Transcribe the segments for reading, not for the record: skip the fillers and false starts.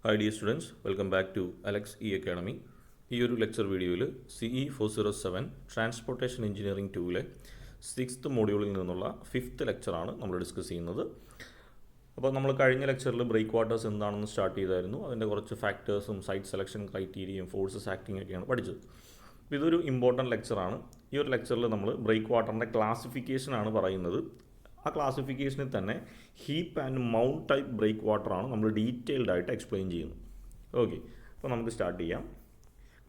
Hi dear students, welcome back to Alex E academy. ഈ ഒരു lecture വീഡിയോയിൽ CE 407 transportation engineering 2-ലെ 6th മോഡ്യൂളിൽ നിന്നുള്ള 5th ലെക്ചറാണ് നമ്മൾ ഡിസ്കസ് ചെയ്യുന്നത്. അപ്പോൾ നമ്മൾ കഴിഞ്ഞ ലെക്ചറിൽ ബ്രേക്ക് വാട്ടേഴ്സ് എന്താണെന്ന് സ്റ്റാർട്ട് ചെയ്തായിരുന്നു. അതിൻ്റെ കുറച്ച് ഫാക്ടേഴ്സും സൈറ്റ് സെലക്ഷൻ ക്രൈറ്റീരിയയും ഫോഴ്സസ് ആക്ടിങ് ഒക്കെയാണ് പഠിച്ചത്. അപ്പോൾ ഇതൊരു ഇമ്പോർട്ടൻറ്റ് ലെക്ചറാണ്. ഈ ഒരു ലെക്ചറിൽ നമ്മൾ ബ്രേക്ക് വാട്ടറിൻ്റെ ക്ലാസിഫിക്കേഷനാണ് പറയുന്നത്. ആ ക്ലാസിഫിക്കേഷനിൽ തന്നെ ഹീപ്പ് ആൻഡ് മൗണ്ട് ടൈപ്പ് ബ്രേക്ക് വാട്ടറാണ് നമ്മൾ ഡീറ്റെയിൽഡ് ആയിട്ട് എക്സ്പ്ലെയിൻ ചെയ്യുന്നത്. ഓക്കെ, അപ്പോൾ നമുക്ക് സ്റ്റാർട്ട് ചെയ്യാം.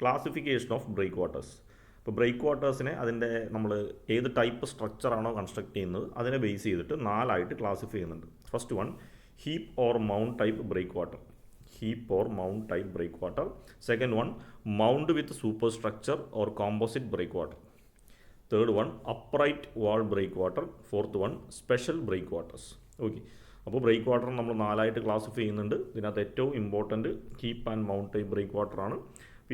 Classification of breakwaters. ഇപ്പോൾ ബ്രേക്ക് വാട്ടേഴ്സിനെ അതിൻ്റെ നമ്മൾ ഏത് ടൈപ്പ് സ്ട്രക്ചറാണോ കൺസ്ട്രക്ട് ചെയ്യുന്നത് അതിനെ ബേസ് ചെയ്തിട്ട് 4 ക്ലാസിഫൈ ചെയ്യുന്നുണ്ട്. First one, heap or mound type breakwater. Heap or mound type breakwater. Second one, mound with superstructure or composite breakwater. Third one, upright wall breakwater. Fourth one, special breakwaters. Okay, അപ്പോൾ breakwater നമ്മൾ 4 classify ചെയ്യുന്നുണ്ട്. ഇതിനകത്ത് ഏറ്റവും important heap and mound type ബ്രേക്ക് വാട്ടറാണ്.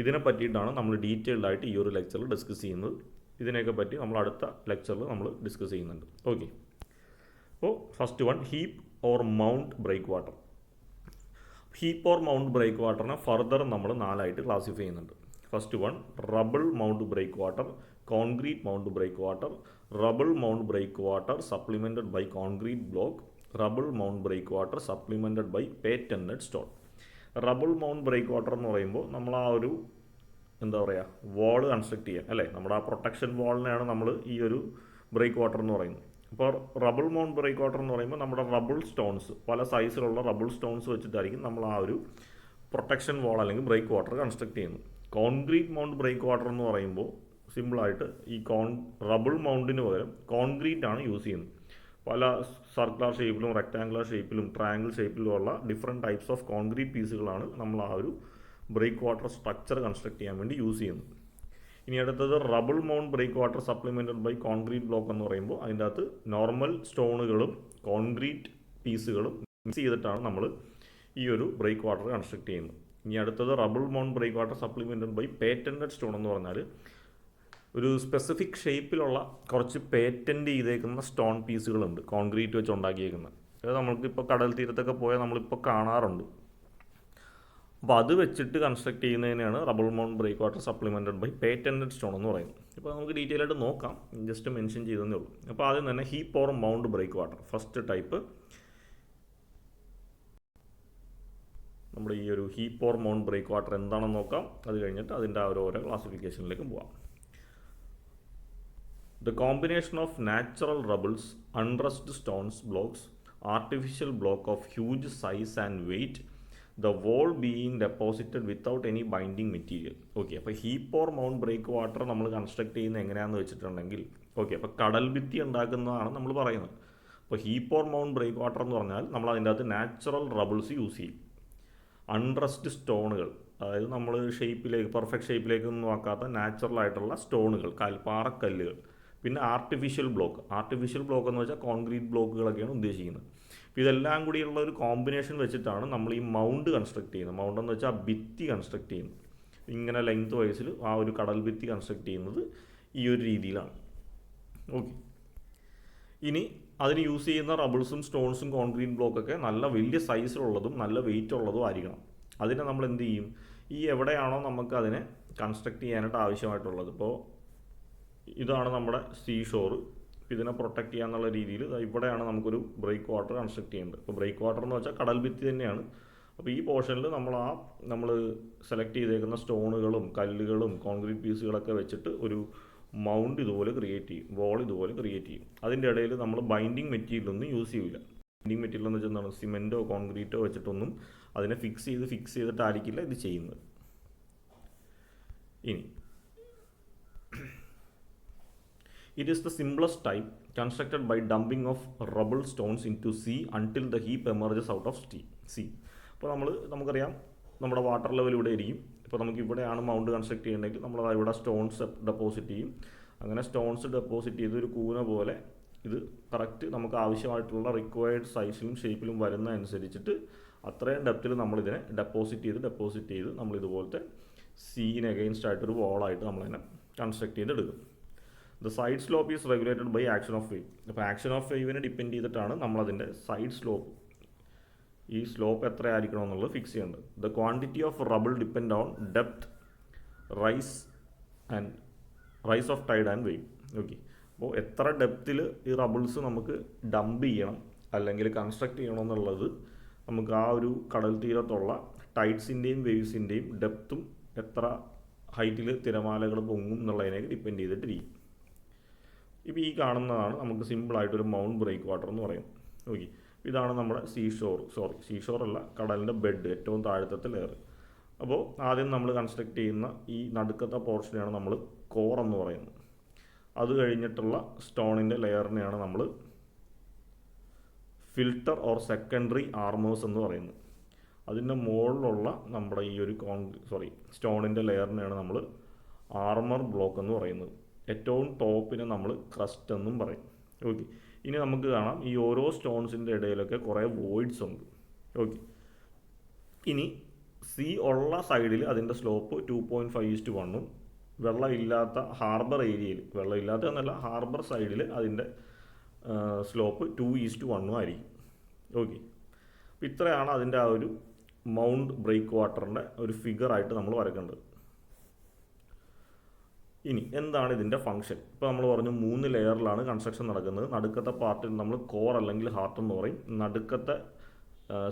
ഇതിനെ പറ്റിയിട്ടാണ് നമ്മൾ ഡീറ്റെയിൽഡ് ആയിട്ട് ഈ ഒരു ലെക്ചറിൽ ഡിസ്കസ് ചെയ്യുന്നത്. ഇതിനെയൊക്കെ പറ്റി നമ്മൾ അടുത്ത ലെക്ചറിൽ നമ്മൾ ഡിസ്കസ് ചെയ്യുന്നുണ്ട്. ഓക്കെ, അപ്പോൾ first one, heap or mound breakwater. Heap or mound ബ്രേക്ക് വാട്ടറിനെ ഫർദർ നമ്മൾ 4 ക്ലാസിഫൈ ചെയ്യുന്നുണ്ട്. First one, rubble mound breakwater, concrete mound breakwater, rubble mound breakwater supplemented by concrete block, rubble mound breakwater supplemented by patented stone. Rubble mound breakwater എന്ന് പറയുമ്പോൾ നമ്മൾ ആ ഒരു എന്താ പറയുക വാൾ construct ചെയ്യാൻ അല്ലേ, നമ്മുടെ ആ പ്രൊട്ടക്ഷൻ വാളിനെയാണ് നമ്മൾ ഈ ഒരു ബ്രേക്ക് വാട്ടർ എന്ന് പറയുന്നത്. അപ്പോൾ റബിൾ മൗണ്ട് ബ്രേക്ക് വാട്ടർ എന്ന് പറയുമ്പോൾ നമ്മുടെ റബിൾ സ്റ്റോൺസ്, പല സൈസിലുള്ള റബിൾ സ്റ്റോൺസ് വെച്ചിട്ടായിരിക്കും നമ്മൾ ആ ഒരു പ്രൊട്ടക്ഷൻ വാൾ അല്ലെങ്കിൽ ബ്രേക്ക് വാട്ടർ കൺസ്ട്രക്ട് ചെയ്യുന്നത്. കോൺക്രീറ്റ് മൗണ്ട് ബ്രേക്ക് വാട്ടർ എന്ന് പറയുമ്പോൾ സിമ്പിളായിട്ട് ഈ റബിൾ മൗണ്ടിന് പകരം കോൺക്രീറ്റ് ആണ് യൂസ് ചെയ്യുന്നത്. പല സർക്കുലർ ഷേപ്പിലും റെക്ടാങ്കുലർ ഷേപ്പിലും ട്രയാങ്കിൾ ഷേപ്പിലും ഉള്ള ഡിഫറെൻറ്റ് ടൈപ്സ് ഓഫ് കോൺക്രീറ്റ് പീസുകളാണ് നമ്മൾ ആ ഒരു ബ്രേക്ക് വാട്ടർ സ്ട്രക്ചർ കൺസ്ട്രക്ട് ചെയ്യാൻ വേണ്ടി യൂസ് ചെയ്യുന്നത്. ഇനി അടുത്തത് rubble mound breakwater supplemented by concrete block എന്ന് പറയുമ്പോൾ അതിൻ്റെ അകത്ത് നോർമൽ സ്റ്റോണുകളും കോൺക്രീറ്റ് പീസുകളും മിക്സ് ചെയ്തിട്ടാണ് നമ്മൾ ഈ ഒരു ബ്രേക്ക് വാട്ടർ കൺസ്ട്രക്ട് ചെയ്യുന്നത്. ഇനി അടുത്തത് rubble mound breakwater supplemented by patented stone എന്ന് പറഞ്ഞാൽ ഒരു സ്പെസിഫിക് ഷേപ്പിലുള്ള കുറച്ച് പേറ്റൻറ്റ് ചെയ്തേക്കുന്ന സ്റ്റോൺ പീസുകളുണ്ട് കോൺക്രീറ്റ് വെച്ച് ഉണ്ടാക്കിയേക്കുന്നത്. അത് നമ്മൾക്കിപ്പോൾ കടൽ തീരത്തൊക്കെ പോയാൽ നമ്മളിപ്പോൾ കാണാറുണ്ട്. അപ്പോൾ അത് വെച്ചിട്ട് കൺസ്ട്രക്ട് ചെയ്യുന്നതിനാണ് rubble mound breakwater supplemented by patented stone എന്ന് പറയുന്നത്. ഇപ്പോൾ നമുക്ക് ഡീറ്റെയിൽ ആയിട്ട് നോക്കാം, ജസ്റ്റ് മെൻഷൻ ചെയ്തതേ ഉള്ളൂ. അപ്പോൾ ആദ്യം തന്നെ heap or mound breakwater. First type നമ്മുടെ ഈ ഒരു heap or mound breakwater എന്താണെന്ന് നോക്കാം. അത് കഴിഞ്ഞിട്ട് അതിൻ്റെ ഓരോ ക്ലാസിഫിക്കേഷനിലേക്ക് പോവാം. The combination of natural rubbles, undressed stones blocks, artificial block of huge size and weight, the wall being deposited without any binding material. Okay, അപ്പോൾ heap or mound breakwater നമ്മൾ construct ചെയ്യുന്നത് എങ്ങനെയാണെന്ന് വെച്ചിട്ടുണ്ടെങ്കിൽ, ഓക്കെ, അപ്പോൾ കടൽ ഭിത്തി ഉണ്ടാക്കുന്നതാണ് നമ്മൾ പറയുന്നത്. അപ്പോൾ heap or mound breakwater എന്ന് പറഞ്ഞാൽ നമ്മൾ അതിൻ്റെ അകത്ത് നാച്ചുറൽ റബിൾസ് യൂസ് ചെയ്യും. അൺഡ്രസ്ഡ് സ്റ്റോണുകൾ, അതായത് നമ്മൾ ഷേപ്പിലേക്ക് പെർഫെക്റ്റ് ഷേപ്പിലേക്ക് ഒന്നും നോക്കാത്ത നാച്ചുറൽ ആയിട്ടുള്ള സ്റ്റോണുകൾ, പാറക്കല്ലുകൾ. പിന്നെ ആർട്ടിഫിഷ്യൽ ബ്ലോക്ക് എന്ന് വെച്ചാൽ കോൺക്രീറ്റ് ബ്ലോക്കുകളൊക്കെയാണ് ഉദ്ദേശിക്കുന്നത്. അപ്പോൾ ഇതെല്ലാം കൂടിയുള്ള ഒരു കോമ്പിനേഷൻ വെച്ചിട്ടാണ് നമ്മൾ ഈ മൗണ്ട് കൺസ്ട്രക്ട് ചെയ്യുന്നത്. മൗണ്ട് എന്ന് വെച്ചാൽ ഭിത്തി കൺസ്ട്രക്ട് ചെയ്യുന്നത്. ഇങ്ങനെ ലെങ്ത് വൈസിൽ ആ ഒരു കടൽ ഭിത്തി കൺസ്ട്രക്ട് ചെയ്യുന്നത് ഈ ഒരു രീതിയിലാണ്. ഓക്കെ, ഇനി അതിന് യൂസ് ചെയ്യുന്ന റബിൾസും സ്റ്റോൺസും കോൺക്രീറ്റ് ബ്ലോക്കൊക്കെ നല്ല വലിയ സൈസിലുള്ളതും നല്ല വെയിറ്റ് ഉള്ളതും ആയിരിക്കണം. അതിനെ നമ്മൾ എന്ത് ചെയ്യും, ഈ എവിടെയാണോ നമുക്ക് അതിനെ കൺസ്ട്രക്ട് ചെയ്യാനായിട്ട് ആവശ്യമായിട്ടുള്ളത്, ഇപ്പോൾ ഇതാണ് നമ്മുടെ സീ ഷോർ, ഇതിനെ പ്രൊട്ടക്റ്റ് ചെയ്യാന്നുള്ള രീതിയിൽ ഇവിടെയാണ് നമുക്കൊരു ബ്രേക്ക് വാട്ടർ കൺസ്ട്രക്ട് ചെയ്യേണ്ടത്. ഇപ്പോൾ ബ്രേക്ക് വാട്ടർ എന്ന് വെച്ചാൽ കടൽ ഭിത്തി തന്നെയാണ്. അപ്പോൾ ഈ പോർഷനിൽ നമ്മൾ സെലക്ട് ചെയ്തേക്കുന്ന സ്റ്റോണുകളും കല്ലുകളും കോൺക്രീറ്റ് പീസുകളൊക്കെ വെച്ചിട്ട് ഒരു മൗണ്ട് ഇതുപോലെ ക്രിയേറ്റ് ചെയ്യും, വോൾ ഇതുപോലെ ക്രിയേറ്റ് ചെയ്യും. അതിൻ്റെ ഇടയിൽ നമ്മൾ ബൈൻഡിങ് മെറ്റീരിയലൊന്നും യൂസ് ചെയ്യില്ല. ബൈൻഡിങ് മെറ്റീരിയൽ എന്ന് വെച്ചാൽ എന്താണ്, സിമെൻറ്റോ കോൺക്രീറ്റോ വെച്ചിട്ടൊന്നും അതിനെ ഫിക്സ് ചെയ്തിട്ടായിരിക്കില്ല ഇത് ചെയ്യുന്നത്. ഇനി it is the simplest type, constructed by dumping of rubble stones into sea until the heap emerges out of sea. അപ്പോൾ നമുക്കറിയാം നമ്മുടെ വാട്ടർ ലെവൽ ഇവിടെ ഇരിക്കും. ഇപ്പോൾ നമുക്ക് ഇവിടെയാണ് മൗണ്ട് കൺസ്ട്രക്ട് ചെയ്യണമെങ്കിൽ നമ്മൾ ഇവിടെ സ്റ്റോൺസ് ഡെപ്പോസിറ്റ് ചെയ്യും. അങ്ങനെ സ്റ്റോൺസ് ഡെപ്പോസിറ്റ് ചെയ്ത് ഒരു കൂന പോലെ ഇത് കറക്റ്റ് നമുക്ക് ആവശ്യമായിട്ടുള്ള റിക്വയർഡ് സൈസിലും ഷേപ്പിലും വരുന്ന അനുസരിച്ചിട്ട് അത്രയും ഡെപ്തിൽ നമ്മളിതിനെ ഡെപ്പോസിറ്റ് ചെയ്ത് നമ്മളിതുപോലത്തെ സീന് അഗെയിൻസ്റ്റ് ആയിട്ടൊരു വോളായിട്ട് നമ്മളതിനെ കൺസ്ട്രക്ട് ചെയ്തെടുക്കും. The side slope is regulated by action of wave. അപ്പോൾ ആക്ഷൻ ഓഫ് വേവിനെ ഡിപ്പെൻഡ് ചെയ്തിട്ടാണ് നമ്മളതിൻ്റെ സൈഡ് സ്ലോപ്പ് ഈ സ്ലോപ്പ് എത്രയായിരിക്കണം എന്നുള്ളത് ഫിക്സ് ചെയ്യേണ്ടത്. The quantity of rubble depend on depth, rise of tide and wave. Okay, അപ്പോൾ എത്ര ഡെപ്തിൽ ഈ റബിൾസ് നമുക്ക് ഡംപ് ചെയ്യണം അല്ലെങ്കിൽ കൺസ്ട്രക്ട് ചെയ്യണം എന്നുള്ളത് നമുക്ക് ആ ഒരു കടൽ തീരത്തുള്ള ടൈഡ്സിൻ്റെയും വേവ്സിൻ്റെയും ഡെപ്തും എത്ര ഹൈറ്റിൽ തിരമാലകൾ പൊങ്ങും എന്നുള്ളതിനെ ഡിപ്പെൻഡ് ചെയ്തിട്ടിരിക്കും. ഇപ്പോൾ ഈ കാണുന്നതാണ് നമുക്ക് സിമ്പിളായിട്ടൊരു മൗണ്ട് ബ്രേക്ക് വാട്ടർ എന്ന് പറയുന്നത്. ഓക്കെ, ഇതാണ് നമ്മുടെ സീഷോർ അല്ല, കടലിൻ്റെ ബെഡ്, ഏറ്റവും താഴത്തെ ലെയർ. അപ്പോൾ ആദ്യം നമ്മൾ കൺസ്ട്രക്ട് ചെയ്യുന്ന ഈ നടുക്കത്തെ പോർഷനെയാണ് നമ്മൾ കോർ എന്ന് പറയുന്നത്. അത് കഴിഞ്ഞിട്ടുള്ള സ്റ്റോണിൻ്റെ ലെയറിനെയാണ് നമ്മൾ ഫിൽട്ടർ ഓർ സെക്കൻഡറി ആർമേഴ്സ് എന്ന് പറയുന്നത്. അതിൻ്റെ മുകളിലുള്ള നമ്മുടെ ഈ ഒരു സ്റ്റോണിൻ്റെ ലെയറിനെയാണ് നമ്മൾ ആർമർ ബ്ലോക്ക് എന്ന് പറയുന്നത്. ഏറ്റവും ടോപ്പിനെ നമ്മൾ ക്രസ്റ്റ് എന്നും പറയും. ഓക്കെ, ഇനി നമുക്ക് കാണാം ഈ ഓരോ സ്റ്റോൺസിൻ്റെ ഇടയിലൊക്കെ കുറേ വോയിഡ്സ് ഉണ്ട്. ഓക്കെ, ഇനി സീ ഉള്ള സൈഡിൽ അതിൻ്റെ സ്ലോപ്പ് 2.5:1 വെള്ളമില്ലാത്ത ഹാർബർ ഏരിയയിൽ, വെള്ളമില്ലാത്ത എന്നല്ല, ഹാർബർ സൈഡിൽ അതിൻ്റെ സ്ലോപ്പ് 2:1 ആയിരിക്കും. ഓക്കെ, അപ്പോൾ ഇത്രയാണ് അതിൻ്റെ ആ ഒരു മൗണ്ട് ബ്രേക്ക് വാട്ടറിൻ്റെ ഒരു ഫിഗറായിട്ട് നമ്മൾ വരക്കേണ്ടത്. ഇനി എന്താണ് ഇതിൻ്റെ ഫംഗ്ഷൻ? ഇപ്പോൾ നമ്മൾ പറഞ്ഞു 3 ലെയറിലാണ് കൺസ്ട്രക്ഷൻ നടക്കുന്നത്. നടുക്കത്തെ പാർട്ടിൽ നമ്മൾ കോർ അല്ലെങ്കിൽ ഹാർട്ട് എന്ന് പറയും. നടുക്കത്തെ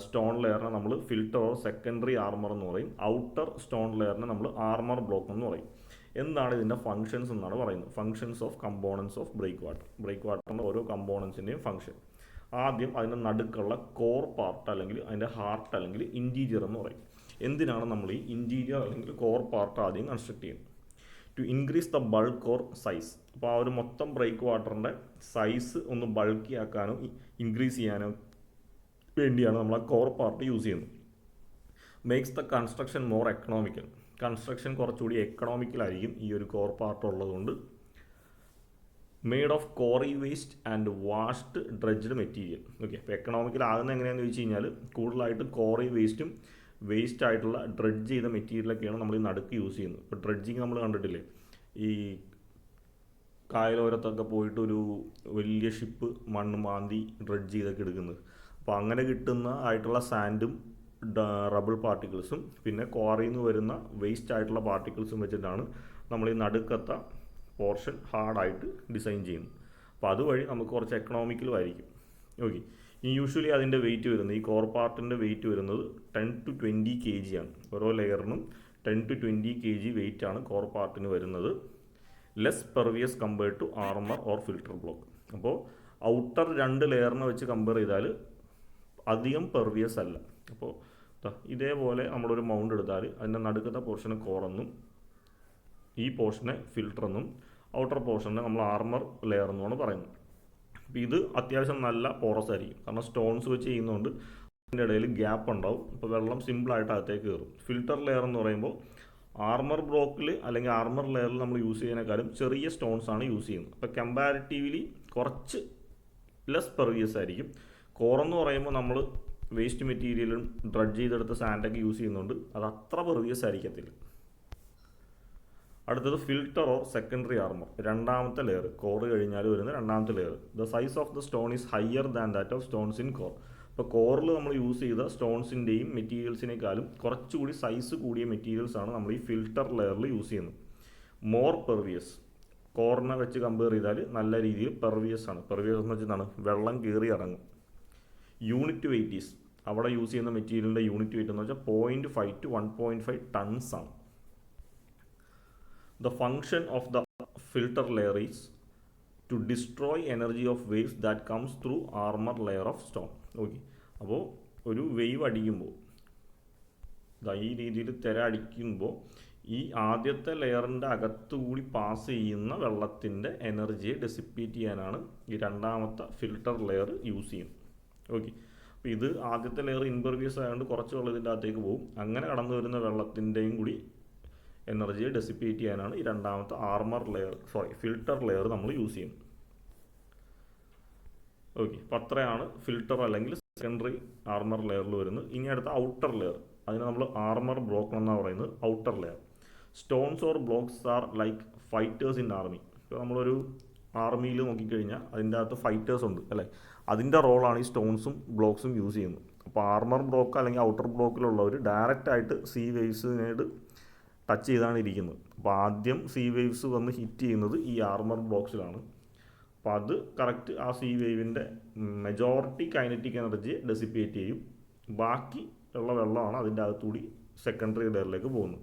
സ്റ്റോൺ ലെയറിനെ നമ്മൾ ഫിൽട്ടർ ഓർ സെക്കൻഡറി ആർമർ എന്ന് പറയും. ഔട്ടർ സ്റ്റോൺ ലെയറിനെ നമ്മൾ ആർമർ ബ്ലോക്ക് എന്ന് പറയും. എന്താണ് ഇതിൻ്റെ ഫംഗ്ഷൻസ് എന്നാണ് പറയുന്നത്? Functions of components of breakwater. ബ്രേക്ക് വാട്ടറിൻ്റെ ഓരോ കമ്പോണൻസിൻ്റെയും ഫംഗ്ഷൻ. ആദ്യം അതിൻ്റെ നടുക്കുള്ള കോർ പാർട്ട് അല്ലെങ്കിൽ അതിൻ്റെ ഹാർട്ട് അല്ലെങ്കിൽ ഇൻറ്റീരിയർ എന്ന് പറയും. എന്തിനാണ് നമ്മൾ ഈ ഇൻറ്റീരിയർ അല്ലെങ്കിൽ കോർ പാർട്ട് ആദ്യം കൺസ്ട്രക്ട് ചെയ്യുന്നത്? To increase the bulk or size. അപ്പോൾ ആ ഒരു മൊത്തം ബ്രേക്ക് വാട്ടറിൻ്റെ സൈസ് ഒന്ന് ബൾക്കി ആക്കാനോ ഇൻക്രീസ് ചെയ്യാനോ വേണ്ടിയാണ് നമ്മൾ ആ കോർ പാർട്ട് യൂസ് ചെയ്യുന്നത്. Makes the construction more economical. Construction കുറച്ചുകൂടി എക്കണോമിക്കലായിരിക്കും ഈ ഒരു കോർ പാർട്ട് ഉള്ളതുകൊണ്ട്. Made of quarry waste and washed dredged material. Okay, അപ്പോൾ എക്കണോമിക്കൽ ആകുന്നത് എങ്ങനെയാണെന്ന് ചോദിച്ചു കഴിഞ്ഞാൽ കൂടുതലായിട്ട് കോറി വേസ്റ്റും വേസ്റ്റ് ആയിട്ടുള്ള ഡ്രഡ്ജ് ചെയ്ത മെറ്റീരിയലൊക്കെയാണ് നമ്മൾ ഈ നടുക്ക് യൂസ് ചെയ്യുന്നത്. ഇപ്പോൾ ഡ്രഡ്ജിങ് നമ്മൾ കണ്ടിട്ടില്ലേ, ഈ കായലോരത്തൊക്കെ പോയിട്ട് ഒരു വലിയ ഷിപ്പ് മണ്ണ് മാന്തി ഡ്രഡ്ജ് ചെയ്തൊക്കെ എടുക്കുന്നത്. അപ്പോൾ അങ്ങനെ കിട്ടുന്ന ആയിട്ടുള്ള സാൻഡും റബിൾ പാർട്ടിക്കിൾസും പിന്നെ ക്വാറിയിൽ നിന്ന് വരുന്ന വേസ്റ്റ് ആയിട്ടുള്ള പാർട്ടിക്കിൾസും വെച്ചിട്ടാണ് നമ്മൾ ഈ നടുക്കത്തെ പോർഷൻ ഹാർഡായിട്ട് ഡിസൈൻ ചെയ്യുന്നത്. അപ്പോൾ അതുവഴി നമുക്ക് കുറച്ച് എക്കണോമിക്കലും ആയിരിക്കും. ഓക്കെ, ഈ യൂഷ്വലി അതിൻ്റെ വെയിറ്റ് വരുന്നത്, ഈ കോർ പാർട്ടിൻ്റെ വെയിറ്റ് വരുന്നത് 10 to 20 kg ആണ്. ഓരോ ലെയറിനും 10 to 20 kg വെയിറ്റ് ആണ് കോർ പാർട്ടിന് വരുന്നത്. Less pervious compared to armour or filter block. അപ്പോൾ ഔട്ടർ 2 ലെയറിനെ വെച്ച് കമ്പയർ ചെയ്താൽ അധികം പെർവിയസ് അല്ല. അപ്പോൾ ഇതേപോലെ നമ്മളൊരു മൗണ്ട് എടുത്താൽ അതിൻ്റെ നടുക്കത്തെ പോർഷന് കോറെന്നും ഈ പോർഷനെ ഫിൽട്ടർ എന്നും ഔട്ടർ പോർഷനെ നമ്മൾ ആർമർ ലെയർ എന്നുമാണ് പറയുന്നത്. അപ്പോൾ ഇത് അത്യാവശ്യം നല്ല പോറസ് ആയിരിക്കും, കാരണം സ്റ്റോൺസ് വെച്ച് ചെയ്യുന്നതുകൊണ്ട് അതിൻ്റെ ഇടയിൽ ഗ്യാപ്പ് ഉണ്ടാവും. അപ്പോൾ വെള്ളം സിമ്പിളായിട്ട് അകത്തേക്ക് കയറും. ഫിൽട്ടർ ലെയർ എന്ന് പറയുമ്പോൾ ആർമർ ബ്ലോക്കിൽ അല്ലെങ്കിൽ ആർമർ ലെയറിൽ നമ്മൾ യൂസ് ചെയ്യുന്നതിനേക്കാളും ചെറിയ സ്റ്റോൺസ് ആണ് യൂസ് ചെയ്യുന്നത്. അപ്പോൾ കമ്പാരിറ്റീവ്ലി കുറച്ച് ലെസ് പെർവിയസ് ആയിരിക്കും. കോറെന്ന് പറയുമ്പോൾ നമ്മൾ വേസ്റ്റ് മെറ്റീരിയലും ഡ്രഡ്ജ് ചെയ്തെടുത്ത സാൻഡൊക്കെ യൂസ് ചെയ്യുന്നുണ്ട്, അത് അത്ര പെർവിയസ് ആയിരിക്കത്തില്ല. അടുത്തത് ഫിൽട്ടർ ഓർ സെക്കൻഡറി ആർമർ, രണ്ടാമത്തെ ലെയർ, കോർ കഴിഞ്ഞാൽ വരുന്ന രണ്ടാമത്തെ layer. The size of the stone is higher than that of stones in core. ഇപ്പോൾ കോറിൽ നമ്മൾ യൂസ് ചെയ്ത സ്റ്റോൺസിൻ്റെയും മെറ്റീരിയൽസിനേക്കാളും കുറച്ചുകൂടി സൈസ് കൂടിയ മെറ്റീരിയൽസ് ആണ് നമ്മൾ ഈ ഫിൽട്ടർ ലെയറിൽ യൂസ് ചെയ്യുന്നത്. മോർ പെർവിയസ്, കോറിനെ വെച്ച് കമ്പയർ ചെയ്താൽ നല്ല രീതിയിൽ പെർവിയസ് ആണ്. പെർവിയസ് എന്ന് വെച്ചാൽ വെള്ളം കയറി ഇറങ്ങും. യൂണിറ്റ് വെയിറ്റ് ഈസ്, അവിടെ യൂസ് ചെയ്യുന്ന മെറ്റീരിയലിൻ്റെ യൂണിറ്റ് വെയിറ്റ് എന്ന് വെച്ചാൽ 0.5 to 1.5 tons ആണ്. The function of the filter layer is to destroy energy of waves that comes through armor layer of stone. Okay, അപ്പോൾ ഒരു വേവ് അടിക്കുമ്പോൾ ഈ രീതിയിൽ തിര അടിക്കുമ്പോൾ ഈ ആദ്യത്തെ ലെയറിൻ്റെ അകത്തുകൂടി പാസ് ചെയ്യുന്ന വെള്ളത്തിൻ്റെ എനർജിയെ ഡെസിപ്പേറ്റ് ചെയ്യാനാണ് ഈ രണ്ടാമത്തെ ഫിൽട്ടർ ലെയർ യൂസ് ചെയ്യുന്നത്. ഓക്കെ, അപ്പോൾ ഇത് ആദ്യത്തെ ലെയർ ഇംപെർവിയസ് ആയതുകൊണ്ട് കുറച്ച് വെള്ളം ഇതിൻ്റെ അകത്തേക്ക് പോകും. അങ്ങനെ കടന്നു വരുന്ന വെള്ളത്തിൻ്റെയും കൂടി എനർജിയെ ഡെസിപ്പേറ്റ് ചെയ്യാനാണ് ഈ രണ്ടാമത്തെ ഫിൽട്ടർ ലെയർ നമ്മൾ യൂസ് ചെയ്യുന്നത്. ഓക്കെ, അപ്പോൾ അത്രയാണ് ഫിൽട്ടർ അല്ലെങ്കിൽ സെക്കൻഡറി ആർമർ ലെയറിൽ വരുന്നത്. ഇനി അടുത്ത ഔട്ടർ ലെയർ, അതിന് നമ്മൾ ആർമർ ബ്ലോക്ക് എന്നാണ് പറയുന്നത്. Outer layer, stones or blocks are like fighters in army. ഇപ്പോൾ നമ്മളൊരു ആർമിയിൽ നോക്കിക്കഴിഞ്ഞാൽ അതിൻ്റെ അകത്ത് ഫൈറ്റേഴ്സ് ഉണ്ട് അല്ലേ, അതിൻ്റെ റോളാണ് ഈ സ്റ്റോൺസും ബ്ലോക്സും യൂസ് ചെയ്യുന്നത്. അപ്പോൾ ആർമർ ബ്ലോക്ക് അല്ലെങ്കിൽ ഔട്ടർ ബ്ലോക്കിലുള്ളവർ ഡയറക്റ്റായിട്ട് സീ വേവ്സിനോട് ടച്ച് ചെയ്താണ് ഇരിക്കുന്നത്. അപ്പോൾ ആദ്യം സീ വേവ്സ് വന്ന് ഹിറ്റ് ചെയ്യുന്നത് ഈ ആർമർ ബ്ലോക്സിലാണ്. അപ്പോൾ അത് കറക്റ്റ് ആ സീ വേവിൻ്റെ മെജോറിറ്റി കൈനറ്റിക് എനർജിയെ ഡെസിപ്പേറ്റ് ചെയ്യും. ബാക്കി ഉള്ള വെള്ളമാണ് അതിൻ്റെ അകത്തുകൂടി സെക്കൻഡറി ലെയറിലേക്ക് പോകുന്നത്.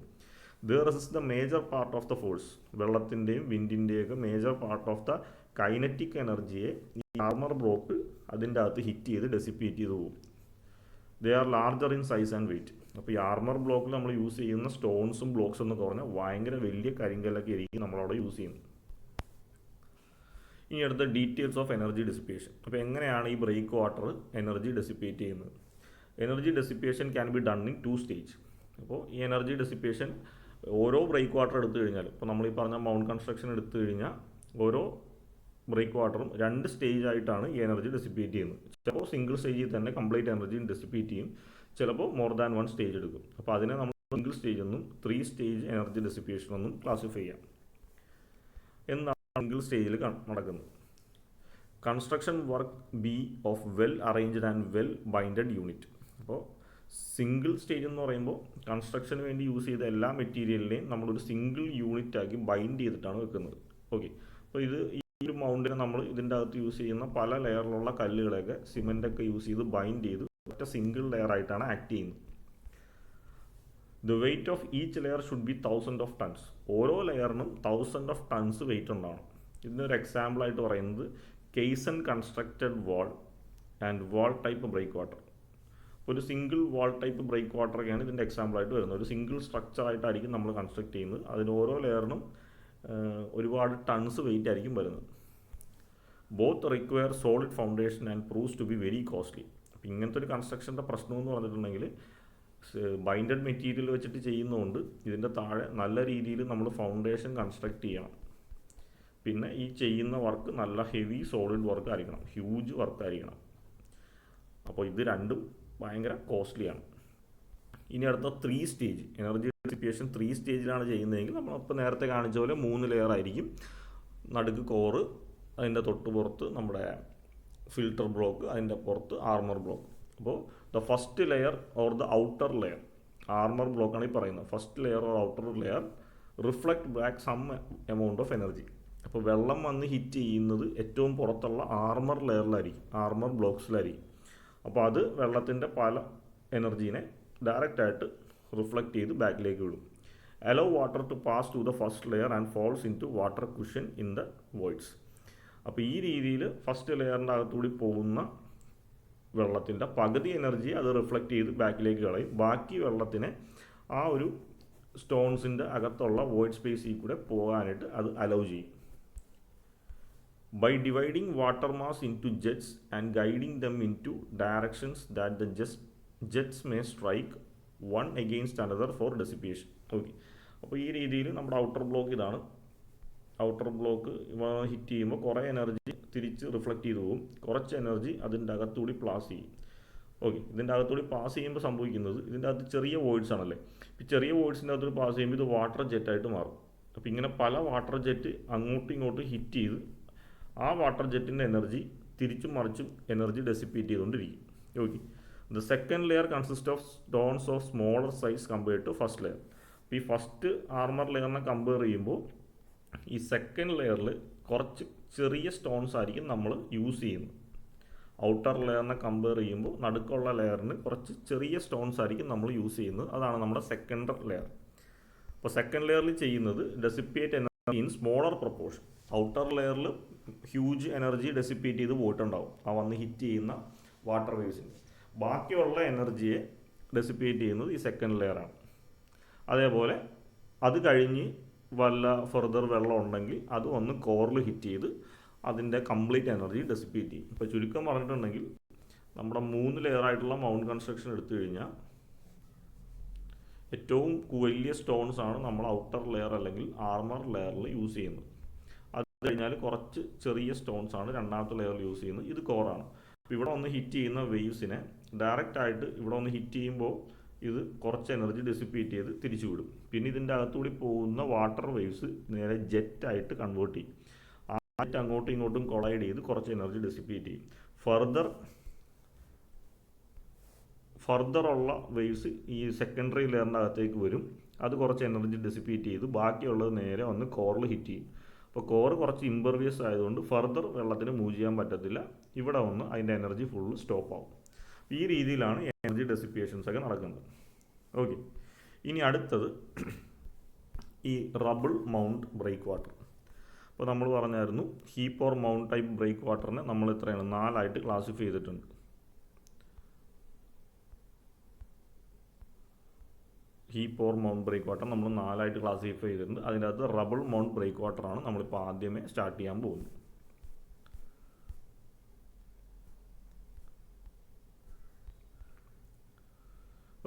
There is the major part of the force. വെള്ളത്തിൻ്റെയും വിൻഡിൻ്റെയൊക്കെ major part of the kinetic എനർജിയെ ഈ ആർമർ ബ്ലോക്ക് അതിൻ്റെ അകത്ത് ഹിറ്റ് ചെയ്ത് ഡെസിപ്പേറ്റ് ചെയ്ത് പോകും. They are larger in size and weight. അപ്പോൾ ഈ ആർമർ ബ്ലോക്കിൽ നമ്മൾ യൂസ് ചെയ്യുന്ന സ്റ്റോൺസും ബ്ലോക്സും എന്നൊക്കെ പറഞ്ഞാൽ ഭയങ്കര വലിയ കരിങ്കല്ലൊക്കെ ആയിരിക്കും നമ്മളവിടെ യൂസ് ചെയ്യുന്നത്. ഇനി അടുത്ത ഡീറ്റെയിൽസ് ഓഫ് എനർജി ഡെസിപ്പേഷൻ. അപ്പോൾ എങ്ങനെയാണ് ഈ ബ്രേക്ക് വാട്ടർ എനർജി ഡെസിപ്പേറ്റ് ചെയ്യുന്നത്? Energy dissipation can be done in 2 stage. അപ്പോൾ ഈ എനർജി ഡെസിപ്പേഷൻ ഓരോ ബ്രേക്ക് വാട്ടർ എടുത്തു കഴിഞ്ഞാൽ, ഇപ്പോൾ നമ്മൾ ഈ പറഞ്ഞ മൗണ്ട് കൺസ്ട്രക്ഷൻ എടുത്തു കഴിഞ്ഞാൽ ഓരോ ബ്രേക്ക് വാട്ടറും 2 സ്റ്റേജ് ആയിട്ടാണ് ഈ എനർജി ഡെസിപ്പേറ്റ് ചെയ്യുന്നത്. ചിലപ്പോൾ സിംഗിൾ സ്റ്റേജിൽ തന്നെ കംപ്ലീറ്റ് എനർജി ഡെസിപ്പേറ്റ് ചെയ്യും, ചിലപ്പോൾ മോർ ദാൻ 1 സ്റ്റേജ് എടുക്കും. അപ്പോൾ അതിനെ നമ്മൾ സിംഗിൾ സ്റ്റേജ് എന്നും 3 സ്റ്റേജ് എനർജി ഡെസിപ്പേഷൻ എന്നും ക്ലാസിഫൈ ചെയ്യാം. എന്താണ് സിംഗിൾ സ്റ്റേജിൽ നടക്കുന്നത്? Construction work B of well arranged and well binded unit. അപ്പോൾ സിംഗിൾ സ്റ്റേജ് എന്ന് പറയുമ്പോൾ കൺസ്ട്രക്ഷന് വേണ്ടി യൂസ് ചെയ്ത എല്ലാ മെറ്റീരിയലിനെയും നമ്മളൊരു സിംഗിൾ യൂണിറ്റ് ആക്കി ബൈൻഡ് ചെയ്തിട്ടാണ് വെക്കുന്നത്. ഓക്കെ, അപ്പോൾ ഈ ഒരു മൗണ്ടിനെ നമ്മൾ ഇതിൻ്റെ അകത്ത് യൂസ് ചെയ്യുന്ന പല ലെയറിലുള്ള കല്ലുകളെയൊക്കെ സിമെൻ്റൊക്കെ യൂസ് ചെയ്ത് ബൈൻഡ് ചെയ്ത് ഒറ്റ സിംഗിൾ ലെയർ ആയിട്ടാണ് ആക്ട് ചെയ്യുന്നത്. The weight of each layer should be 1000 of tons. ഓരോ ലെയറിനും 1000 ഓഫ് ടൺസ് വെയിറ്റ് ഉണ്ടാവണം. ഇതിനൊരു എക്സാമ്പിളായിട്ട് പറയുന്നത് caisson constructed wall and wall type breakwater. ഒരു സിംഗിൾ വാൾ ടൈപ്പ് ബ്രേക്ക് വാട്ടറൊക്കെയാണ് ഇതിൻ്റെ എക്സാമ്പിളായിട്ട് വരുന്നത്. ഒരു സിംഗിൾ സ്ട്രക്ചറായിട്ടായിരിക്കും നമ്മൾ കൺസ്ട്രക്ട് ചെയ്യുന്നത്. അതിന് ഓരോ ലെയറിനും ഒരുപാട് ടൺസ് വെയിറ്റ് ആയിരിക്കും വരുന്നത്. Both require solid foundation and proves to be very costly. അപ്പോൾ ഇങ്ങനത്തെ ഒരു കൺസ്ട്രക്ഷൻ്റെ പ്രശ്നം എന്ന് പറഞ്ഞിട്ടുണ്ടെങ്കിൽ ബൈൻഡഡ് മെറ്റീരിയൽ വെച്ചിട്ട് ചെയ്യുന്നതുകൊണ്ട് ഇതിൻ്റെ താഴെ നല്ല രീതിയിൽ നമ്മൾ ഫൗണ്ടേഷൻ കൺസ്ട്രക്ട് ചെയ്യണം. പിന്നെ ഈ ചെയ്യുന്ന വർക്ക് നല്ല ഹെവി സോളിഡ് വർക്ക് ആയിരിക്കണം, ഹ്യൂജ് വർക്ക് ആയിരിക്കണം. അപ്പോൾ ഇത് രണ്ടും ഭയങ്കര കോസ്റ്റ്ലിയാണ്. ഇനി അടുത്ത 3 സ്റ്റേജ് എനർജി ഡെസിപ്പേഷൻ 3 സ്റ്റേജിലാണ് ചെയ്യുന്നതെങ്കിൽ നമ്മളിപ്പോൾ നേരത്തെ കാണിച്ച പോലെ 3 ലെയർ ആയിരിക്കും. നടുക്ക് കോറ്, അതിൻ്റെ തൊട്ട് പുറത്ത് നമ്മുടെ ഫിൽട്ടർ ബ്ലോക്ക്, അതിൻ്റെ പുറത്ത് ആർമർ ബ്ലോക്ക്. അപ്പോൾ the first layer or the outer layer, armour ബ്ലോക്കാണ് ഈ പറയുന്നത്, first layer or outer layer reflect back some amount of energy. അപ്പോൾ വെള്ളം വന്ന് ഹിറ്റ് ചെയ്യുന്നത് ഏറ്റവും പുറത്തുള്ള ആർമർ ലെയറിലായിരിക്കും, ആർമർ ബ്ലോക്സിലായിരിക്കും. അപ്പോൾ അത് വെള്ളത്തിൻ്റെ പല എനർജീനെ ഡയറക്റ്റായിട്ട് റിഫ്ലക്റ്റ് ചെയ്ത് ബാക്കിലേക്ക് വിടും. Allow water to pass to the first layer and falls into water cushion in the voids. അപ്പോൾ ഈ രീതിയിൽ ഫസ്റ്റ് ലെയറിൻ്റെ അകത്തുകൂടി പോകുന്ന വെള്ളത്തിൻ്റെ പകുതി എനർജി അത് റിഫ്ലക്റ്റ് ചെയ്ത് ബാക്കിലേക്ക് കളയും. ബാക്കി വെള്ളത്തിനെ ആ ഒരു സ്റ്റോൺസിൻ്റെ അകത്തുള്ള വോയിഡ് സ്പേസിൽ കൂടെ പോകാനായിട്ട് അത് അലൗ ചെയ്യും. By dividing water mass into jets and guiding them into directions that the jets may strike one against another for dissipation. Okay, അപ്പോൾ ഈ രീതിയിൽ നമ്മുടെ ഔട്ടർ ബ്ലോക്ക് ഇതാണ്. ഔട്ടർ ബ്ലോക്ക് ഹിറ്റ് ചെയ്യുമ്പോൾ കുറേ എനർജി തിരിച്ച് റിഫ്ലക്റ്റ് ചെയ്ത് പോകും, കുറച്ച് എനർജി അതിൻ്റെ അകത്തുകൂടി പാസ് ചെയ്യും. ഓക്കെ, ഇതിൻ്റെ അകത്തുകൂടി പാസ് ചെയ്യുമ്പോൾ സംഭവിക്കുന്നത് ഇതിൻ്റെ അകത്ത് ചെറിയ വോയിഡ്സ് ആണല്ലേ. ഇപ്പോൾ ചെറിയ വോയിഡ്സിൻ്റെ അകത്തുകൂടി പാസ് ചെയ്യുമ്പോൾ ഇത് വാട്ടർ ജെറ്റായിട്ട് മാറും. അപ്പോൾ ഇങ്ങനെ പല വാട്ടർ ജെറ്റ് അങ്ങോട്ടും ഇങ്ങോട്ടും ഹിറ്റ് ചെയ്ത് ആ വാട്ടർ ജെറ്റിൻ്റെ എനർജി തിരിച്ചും മറിച്ചും എനർജി ഡെസിപ്പേറ്റ് ചെയ്തുകൊണ്ടിരിക്കും. Okay, the second layer consist of stones of smaller size compared to first layer. അപ്പോൾ ഈ ഫസ്റ്റ് ആർമർ ലെയറിനെ കമ്പയർ ചെയ്യുമ്പോൾ ഈ സെക്കൻഡ് ലെയറിൽ കുറച്ച് ചെറിയ സ്റ്റോൺസ് ആയിരിക്കും നമ്മൾ യൂസ് ചെയ്യുന്നത്. ഔട്ടർ ലെയറിനെ കമ്പയർ ചെയ്യുമ്പോൾ നടുക്കുള്ള ലെയറിന് കുറച്ച് ചെറിയ സ്റ്റോൺസ് ആയിരിക്കും നമ്മൾ യൂസ് ചെയ്യുന്നത്. അതാണ് നമ്മുടെ സെക്കൻഡ് ലെയർ. അപ്പോൾ സെക്കൻഡ് ലെയറിൽ ചെയ്യുന്നത് dissipate energy in smaller proportion. Outer ലെയറിൽ ഹ്യൂജ് എനർജി ഡെസിപ്പേറ്റ് ചെയ്ത് പോയിട്ടുണ്ടാവും ആ വന്ന് ഹിറ്റ് ചെയ്യുന്ന വാട്ടർ വേവ്സിന്. ബാക്കിയുള്ള എനർജിയെ ഡെസിപ്പേറ്റ് ചെയ്യുന്നത് ഈ സെക്കൻഡ് ലെയറാണ്. അതേപോലെ അത് കഴിഞ്ഞ് വല്ല ഫർദർ വെള്ളം ഉണ്ടെങ്കിൽ അത് വന്ന് കോറിൽ ഹിറ്റ് ചെയ്ത് അതിൻ്റെ കംപ്ലീറ്റ് എനർജി ഡെസിപ്പേറ്റ് ചെയ്യും. ഇപ്പോൾ ചുരുക്കം പറഞ്ഞിട്ടുണ്ടെങ്കിൽ നമ്മുടെ 3 ലെയറായിട്ടുള്ള മൗണ്ട് കൺസ്ട്രക്ഷൻ എടുത്തു കഴിഞ്ഞാൽ ഏറ്റവും വലിയ സ്റ്റോൺസ് ആണ് നമ്മൾ ഔട്ടർ ലെയർ അല്ലെങ്കിൽ ആർമർ ലെയറിൽ യൂസ് ചെയ്യുന്നത്. അത് കഴിഞ്ഞാൽ കുറച്ച് ചെറിയ സ്റ്റോൺസ് ആണ് രണ്ടാമത്തെ ലെയറിൽ യൂസ് ചെയ്യുന്നത്. ഇത് കോറാണ്. അപ്പോൾ ഇവിടെ ഒന്ന് ഹിറ്റ് ചെയ്യുന്ന വേവ്സിനെ ഡയറക്റ്റായിട്ട് ഇവിടെ ഒന്ന് ഹിറ്റ് ചെയ്യുമ്പോൾ ഇത് കുറച്ച് എനർജി ഡെസിപ്പേറ്റ് ചെയ്ത് തിരിച്ചു വിടും. പിന്നെ ഇതിൻ്റെ അകത്തുകൂടി പോകുന്ന വാട്ടർ വേവ്സ് നേരെ ജെറ്റായിട്ട് കൺവേർട്ട് ചെയ്യും. ആ ജെറ്റ് അങ്ങോട്ടും ഇങ്ങോട്ടും കൊളൈഡ് ചെയ്ത് കുറച്ച് എനർജി ഡെസിപ്പേറ്റ് ചെയ്യും. ഫർദർ ഫർദറുള്ള വേവ്സ് ഈ സെക്കൻഡറി ലെയറിൻ്റെ അകത്തേക്ക് വരും. അത് കുറച്ച് എനർജി ഡെസിപ്പേറ്റ് ചെയ്ത് ബാക്കിയുള്ളത് നേരെ വന്ന് കോറിൽ ഹിറ്റ് ചെയ്യും. അപ്പോൾ കോറ് കുറച്ച് ഇംപെർവിയസ് ആയതുകൊണ്ട് ഫർദർ വെള്ളത്തിന് മൂവ് ചെയ്യാൻ പറ്റത്തില്ല. ഇവിടെ വന്ന് അതിൻ്റെ എനർജി ഫുള്ള് സ്റ്റോപ്പ് ആവും. ഈ രീതിയിലാണ് എനർജി ഡെസിപ്പിയേഷൻസ് ഒക്കെ നടക്കുന്നത്. ഓക്കെ, ഇനി അടുത്തത് ഈ റബിൾ മൗണ്ട് ബ്രേക്ക് വാട്ടർ. അപ്പോൾ നമ്മൾ പറഞ്ഞായിരുന്നു ഹീപ്പ് ഓർ മൗണ്ട് ടൈപ്പ് ബ്രേക്ക് വാട്ടറിനെ നമ്മൾ എത്രയാണ് 4 ക്ലാസിഫൈ ചെയ്തിട്ടുണ്ട്. Heap or mound breakwater നമ്മൾ 4 ക്ലാസിഫൈ ചെയ്തിട്ടുണ്ട്. അതിൻ്റെ അകത്ത് റബിൾ മൗണ്ട് ബ്രേക്ക് വാട്ടറാണ് നമ്മളിപ്പോൾ ആദ്യമേ സ്റ്റാർട്ട് ചെയ്യാൻ പോകുന്നത്.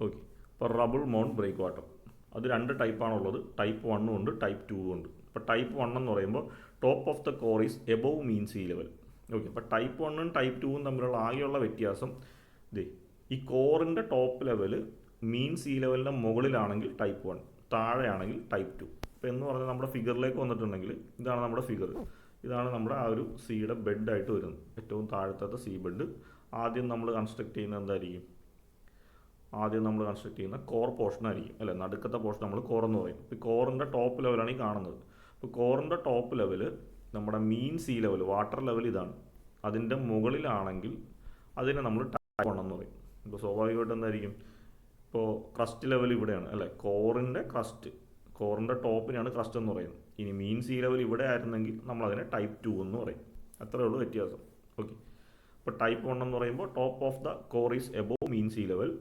ഓക്കെ, ഇപ്പോൾ റബിൾ മൗണ്ട് ബ്രേക്ക് വാട്ടർ അത് 2 ടൈപ്പാണുള്ളത്. ടൈപ്പ് 1 ഉണ്ട്, ടൈപ്പ് 2 ഉണ്ട്. ഇപ്പോൾ ടൈപ്പ് 1 എന്ന് പറയുമ്പോൾ top of the core is above mean sea level. Okay, അപ്പോൾ ടൈപ്പ് 1ഉം ടൈപ്പ് 2ഉം തമ്മിലുള്ള ആകെയുള്ള വ്യത്യാസം ഈ കോറിൻ്റെ ടോപ്പ് ലെവൽ മീൻ സീ ലെവലിൻ്റെ മുകളിലാണെങ്കിൽ ടൈപ്പ് 1, താഴെയാണെങ്കിൽ ടൈപ്പ് 2. അപ്പോൾ എന്ന് പറഞ്ഞാൽ നമ്മുടെ ഫിഗറിലേക്ക് വന്നിട്ടുണ്ടെങ്കിൽ ഇതാണ് നമ്മുടെ ഫിഗർ. ഇതാണ് നമ്മുടെ ആ ഒരു സീയുടെ ബെഡായിട്ട് വരുന്നത്, ഏറ്റവും താഴത്തെ സീ ബെഡ്. ആദ്യം നമ്മൾ കൺസ്ട്രക്ട് ചെയ്യുന്നത് എന്തായിരിക്കും? ആദ്യം നമ്മൾ കൺസ്ട്രക്ട് ചെയ്യുന്ന കോർ പോർഷൻ ആയിരിക്കും അല്ലേ, നടുക്കത്തെ പോർഷൻ നമ്മൾ കോർ എന്ന് പറയും. ഇപ്പോൾ കോറിൻ്റെ ടോപ്പ് ലെവലാണ് ഈ കാണുന്നത്. ഇപ്പോൾ കോറിൻ്റെ ടോപ്പ് ലെവൽ നമ്മുടെ മീൻ സീ ലെവൽ, വാട്ടർ ലെവൽ ഇതാണ്. അതിൻ്റെ മുകളിലാണെങ്കിൽ അതിനെ നമ്മൾ ടൈപ്പ് 1 എന്ന് പറയും. ഇപ്പോൾ സ്വാഭാവികമായിട്ട് എന്തായിരിക്കും? ഇപ്പോൾ ക്രസ്റ്റ് ലെവൽ ഇവിടെയാണ് അല്ലേ, കോറിൻ്റെ ക്രസ്റ്റ്, കോറിൻ്റെ ടോപ്പിനാണ് ക്രസ്റ്റ് എന്ന് പറയുന്നത്. ഇനി മീൻ സീ ലെവൽ ഇവിടെ ആയിരുന്നെങ്കിൽ നമ്മളതിനെ ടൈപ്പ് 2 എന്ന് പറയും. അത്രയേ ഉള്ളൂ വ്യത്യാസം. ഓക്കെ, ഇപ്പോൾ ടൈപ്പ് 1 എന്ന് പറയുമ്പോൾ top of the core is above mean sea level,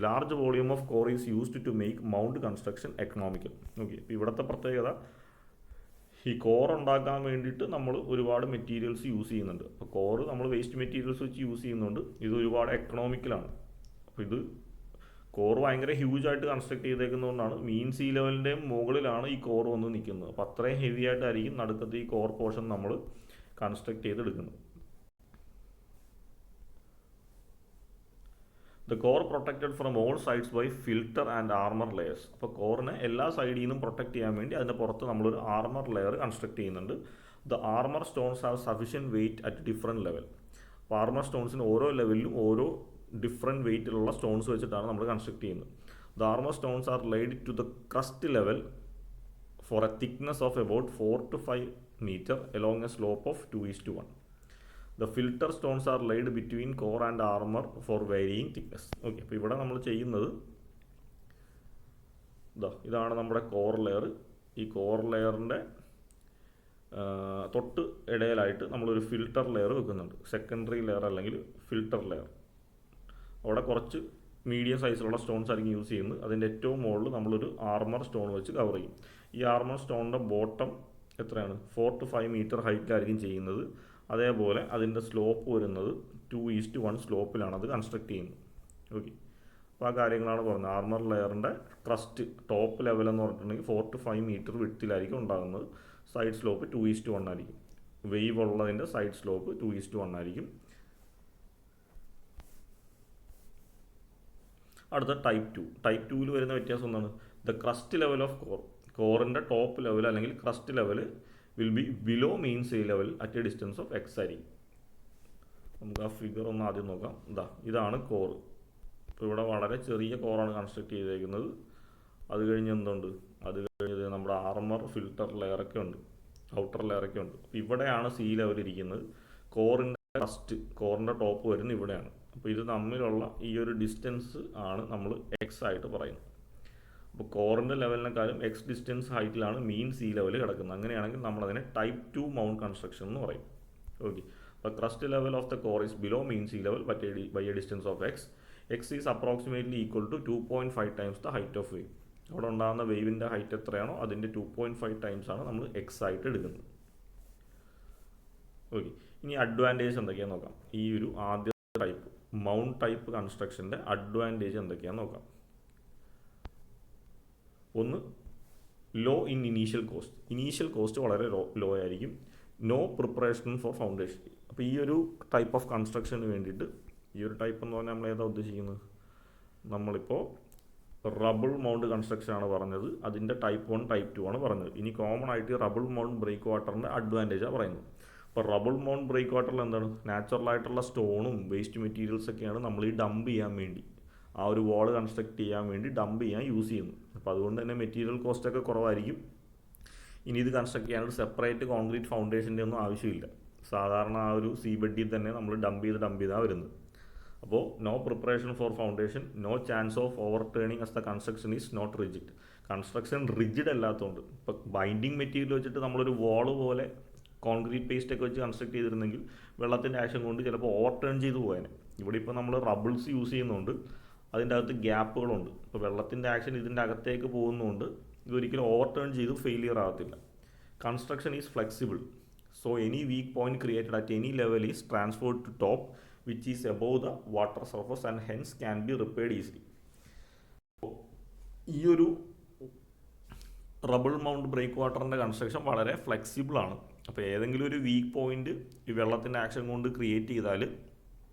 large volume of core is used to make mound construction economical. Okay, ഇപ്പോൾ ഇവിടുത്തെ പ്രത്യേകത ഈ കോർ ഉണ്ടാക്കാൻ വേണ്ടിയിട്ട് നമ്മൾ ഒരുപാട് മെറ്റീരിയൽസ് യൂസ് ചെയ്യുന്നുണ്ട്. അപ്പോൾ കോറ് നമ്മൾ വേസ്റ്റ് മെറ്റീരിയൽസ് വെച്ച് യൂസ് ചെയ്യുന്നുണ്ട്. ഇത് ഒരുപാട് എക്കണോമിക്കലാണ്. അപ്പോൾ ഇത് കോർ ഭയങ്കര ഹ്യൂജ് ആയിട്ട് കൺസ്ട്രക്ട് ചെയ്തേക്കുന്നതുകൊണ്ടാണ് മീൻ സീ ലെവലിൻ്റെ മുകളിലാണ് ഈ കോർ വന്ന് നിൽക്കുന്നത്. അപ്പോൾ അത്രയും ഹെവി ആയിട്ടായിരിക്കും നടുക്കത്തെ ഈ കോർ പോർഷൻ നമ്മൾ കൺസ്ട്രക്ട് ചെയ്തെടുക്കുന്നത്. The core protected from all sides by filter and armour layers. അപ്പോൾ കോറിനെ എല്ലാ സൈഡിൽ നിന്നും പ്രൊട്ടക്ട് ചെയ്യാൻ വേണ്ടി അതിൻ്റെ പുറത്ത് നമ്മളൊരു ആർമർ ലെയർ കൺസ്ട്രക്ട് ചെയ്യുന്നുണ്ട്. The armour stones have sufficient weight at different level. അപ്പോൾ ആർമർ സ്റ്റോൺസിന് ഓരോ ലെവലിലും ഓരോ ഡിഫറെൻറ്റ് വെയിറ്റിലുള്ള സ്റ്റോൺസ് വെച്ചിട്ടാണ് നമ്മൾ കൺസ്ട്രക്ട് ചെയ്യുന്നത്. The armour stones are laid to the crest level for a thickness of about 4 to 5 meter along a slope of 2:1. The filter stones are laid between core and armor for varying thickness. Okay, അപ്പോൾ ഇവിടെ നമ്മൾ ചെയ്യുന്നത് ഇതാണ് നമ്മുടെ core layer. ഈ core ലെയറിൻ്റെ തൊട്ട് ഇടയിലായിട്ട് നമ്മളൊരു filter layer വെക്കുന്നുണ്ട്, സെക്കൻഡറി ലെയർ അല്ലെങ്കിൽ ഫിൽട്ടർ ലെയർ. അവിടെ കുറച്ച് മീഡിയം സൈസിലുള്ള സ്റ്റോൺസ് ആയിരിക്കും യൂസ് ചെയ്യുന്നത്. അതിൻ്റെ ഏറ്റവും മുകളിൽ നമ്മളൊരു ആർമർ സ്റ്റോൺ വെച്ച് കവർ ചെയ്യും. ഈ ആർമർ സ്റ്റോണിൻ്റെ ബോട്ടം എത്രയാണ്? 4 to 5 meter ഹൈറ്റിലായിരിക്കും ചെയ്യുന്നത്. അതേപോലെ അതിൻ്റെ സ്ലോപ്പ് വരുന്നത് 2:1 സ്ലോപ്പിലാണ് അത് കൺസ്ട്രക്ട് ചെയ്യുന്നത്. ഓക്കെ, അപ്പോൾ ആ കാര്യങ്ങളാണ് പറഞ്ഞത്. ആർമർ ലെയറിൻ്റെ ക്രസ്റ്റ് ടോപ്പ് ലെവൽ എന്ന് പറഞ്ഞിട്ടുണ്ടെങ്കിൽ 4 to 5 meter വിഡ്ത്തിലായിരിക്കും ഉണ്ടാകുന്നത്. സൈഡ് സ്ലോപ്പ് 2:1 ആയിരിക്കും. വെയ്വ് ഉള്ളതിൻ്റെ സൈഡ് സ്ലോപ്പ് 2:1 ആയിരിക്കും. അടുത്ത ടൈപ്പ് 2. ടൈപ്പ് 2ൽ വരുന്ന വ്യത്യാസം എന്താണ്? The crest level of core, കോറിൻ്റെ ടോപ്പ് ലെവൽ അല്ലെങ്കിൽ crest level will be below mean sea level at a distance of x ആയിരിക്കും. നമുക്ക് ആ ഫിഗർ ഒന്ന് ആദ്യം നോക്കാം. ഇതാണ് കോർ. ഇപ്പോൾ ഇവിടെ വളരെ ചെറിയ കോറാണ് കൺസ്ട്രക്ട് ചെയ്തേക്കുന്നത്. അത് കഴിഞ്ഞ് എന്തുണ്ട്? അത് കഴിഞ്ഞത് നമ്മുടെ ആർമർ ഫിൽട്ടർ ലെയറൊക്കെ ഉണ്ട്, ഔട്ടർ ലെയറൊക്കെ ഉണ്ട്. ഇവിടെയാണ് സീ ലെവൽ ഇരിക്കുന്നത്. കോറിൻ്റെ ക്രസ്റ്റ്, കോറിൻ്റെ ടോപ്പ് വരുന്നത് ഇവിടെയാണ്. അപ്പോൾ ഇത് തമ്മിലുള്ള ഈ ഒരു ഡിസ്റ്റൻസ് ആണ് നമ്മൾ എക്സ് ആയിട്ട് പറയുന്നത്. അപ്പോൾ കോറിൻ്റെ ലെവലിനെക്കാളും എക്സ് ഡിസ്റ്റൻസ് ഹൈറ്റിലാണ് മീൻ സീ ലെവൽ കിടക്കുന്നത്. അങ്ങനെയാണെങ്കിൽ നമ്മളതിനെ ടൈപ്പ് 2 മൗണ്ട് കൺസ്ട്രക്ഷൻ എന്ന് പറയും. ഓക്കെ, അപ്പോൾ crest level of the core is below mean sea level by a distance of X. X is approximately equal to 2.5 times the height of wave. അവിടെ ഉണ്ടാകുന്ന വേവിൻ്റെ height എത്രയാണോ അതിൻ്റെ 2.5 times ആണ് നമ്മൾ X ആയിട്ട് എടുക്കുന്നത്. ഓക്കെ, ഇനി അഡ്വാൻറ്റേജ് എന്തൊക്കെയാണെന്ന് നോക്കാം. ഈ ഒരു ആദ്യ ടൈപ്പ് മൗണ്ട് ടൈപ്പ് കൺസ്ട്രക്ഷൻ്റെ അഡ്വാൻറ്റേജ് എന്തൊക്കെയാണെന്ന് നോക്കാം. ഒന്ന്, low in initial cost. Initial cost വളരെ ലോ ആയിരിക്കും. No preparation for foundation. അപ്പോൾ ഈ ഒരു ടൈപ്പ് ഓഫ് കൺസ്ട്രക്ഷന് വേണ്ടിയിട്ട്, ഈ ഒരു ടൈപ്പ് എന്ന് പറഞ്ഞാൽ നമ്മൾ ഏതാ ഉദ്ദേശിക്കുന്നത്? നമ്മളിപ്പോൾ റബിൾ മൗണ്ട് കൺസ്ട്രക്ഷൻ ആണ് പറഞ്ഞത്. അതിൻ്റെ ടൈപ്പ് 1 ടൈപ്പ് 2 ആണ് പറഞ്ഞത്. ഇനി കോമൺ ആയിട്ട് റബിൾ മൗണ്ട് ബ്രേക്ക് വാട്ടറിൻ്റെ അഡ്വാൻറ്റേജാണ് പറയുന്നത്. അപ്പോൾ റബിൾ മൗണ്ട് ബ്രേക്ക് വാട്ടറിൽ എന്താണ്? നാച്ചുറലായിട്ടുള്ള സ്റ്റോണും വേസ്റ്റ് മെറ്റീരിയൽസൊക്കെയാണ് നമ്മൾ ഈ ഡംപ് ചെയ്യാൻ വേണ്ടി, ആ ഒരു വാൾ കൺസ്ട്രക്ട് ചെയ്യാൻ വേണ്ടി ഡംപ് ചെയ്യാൻ യൂസ് ചെയ്യുന്നു. അപ്പോൾ അതുകൊണ്ട് തന്നെ മെറ്റീരിയൽ കോസ്റ്റൊക്കെ കുറവായിരിക്കും. ഇനി ഇത് കൺസ്ട്രക്ട് ചെയ്യാനൊരു സെപ്പറേറ്റ് കോൺക്രീറ്റ് ഫൗണ്ടേഷൻ്റെ ഒന്നും ആവശ്യമില്ല. സാധാരണ ആ ഒരു സീ ബെഡിൽ തന്നെ നമ്മൾ ഡംപ് ചെയ്താണ് വരുന്നത്. അപ്പോൾ no preparation for foundation, no chance of overturning as the construction is not rigid. Construction rigid അല്ലാത്തതുകൊണ്ട്, ഇപ്പോൾ ബൈൻഡിങ് മെറ്റീരിയൽ വെച്ചിട്ട് നമ്മളൊരു വാള് പോലെ കോൺക്രീറ്റ് പേസ്റ്റ് ഒക്കെ വെച്ച് കൺസ്ട്രക്ട് ചെയ്തിരുന്നെങ്കിൽ വെള്ളത്തിൻ്റെ ആക്ഷൻ കൊണ്ട് ചിലപ്പോൾ ഓവർ ടേൺ ചെയ്ത് പോയേനെ. ഇവിടെ ഇപ്പോൾ നമ്മൾ റബിൾസ് യൂസ് ചെയ്യുന്നുണ്ട്, അതിൻ്റെ അകത്ത് ഗ്യാപ്പുകളുണ്ട്. ഇപ്പോൾ വെള്ളത്തിൻ്റെ ആക്ഷൻ ഇതിൻ്റെ അകത്തേക്ക് പോകുന്നതുകൊണ്ട് ഇതൊരിക്കലും ഓവർ ടേൺ ചെയ്ത് ഫെയിലിയർ ആകത്തില്ല. Construction is flexible, so any weak point created at any level is transferred to top which is above the water surface and hence can be repaired easily. ഈ ഒരു rubble mound ബ്രേക്ക് വാട്ടറിൻ്റെ construction വളരെ ഫ്ലെക്സിബിളാണ്. അപ്പോൾ ഏതെങ്കിലും ഒരു വീക്ക് പോയിന്റ് ഈ വെള്ളത്തിൻ്റെ ആക്ഷൻ കൊണ്ട് ക്രിയേറ്റ് ചെയ്താൽ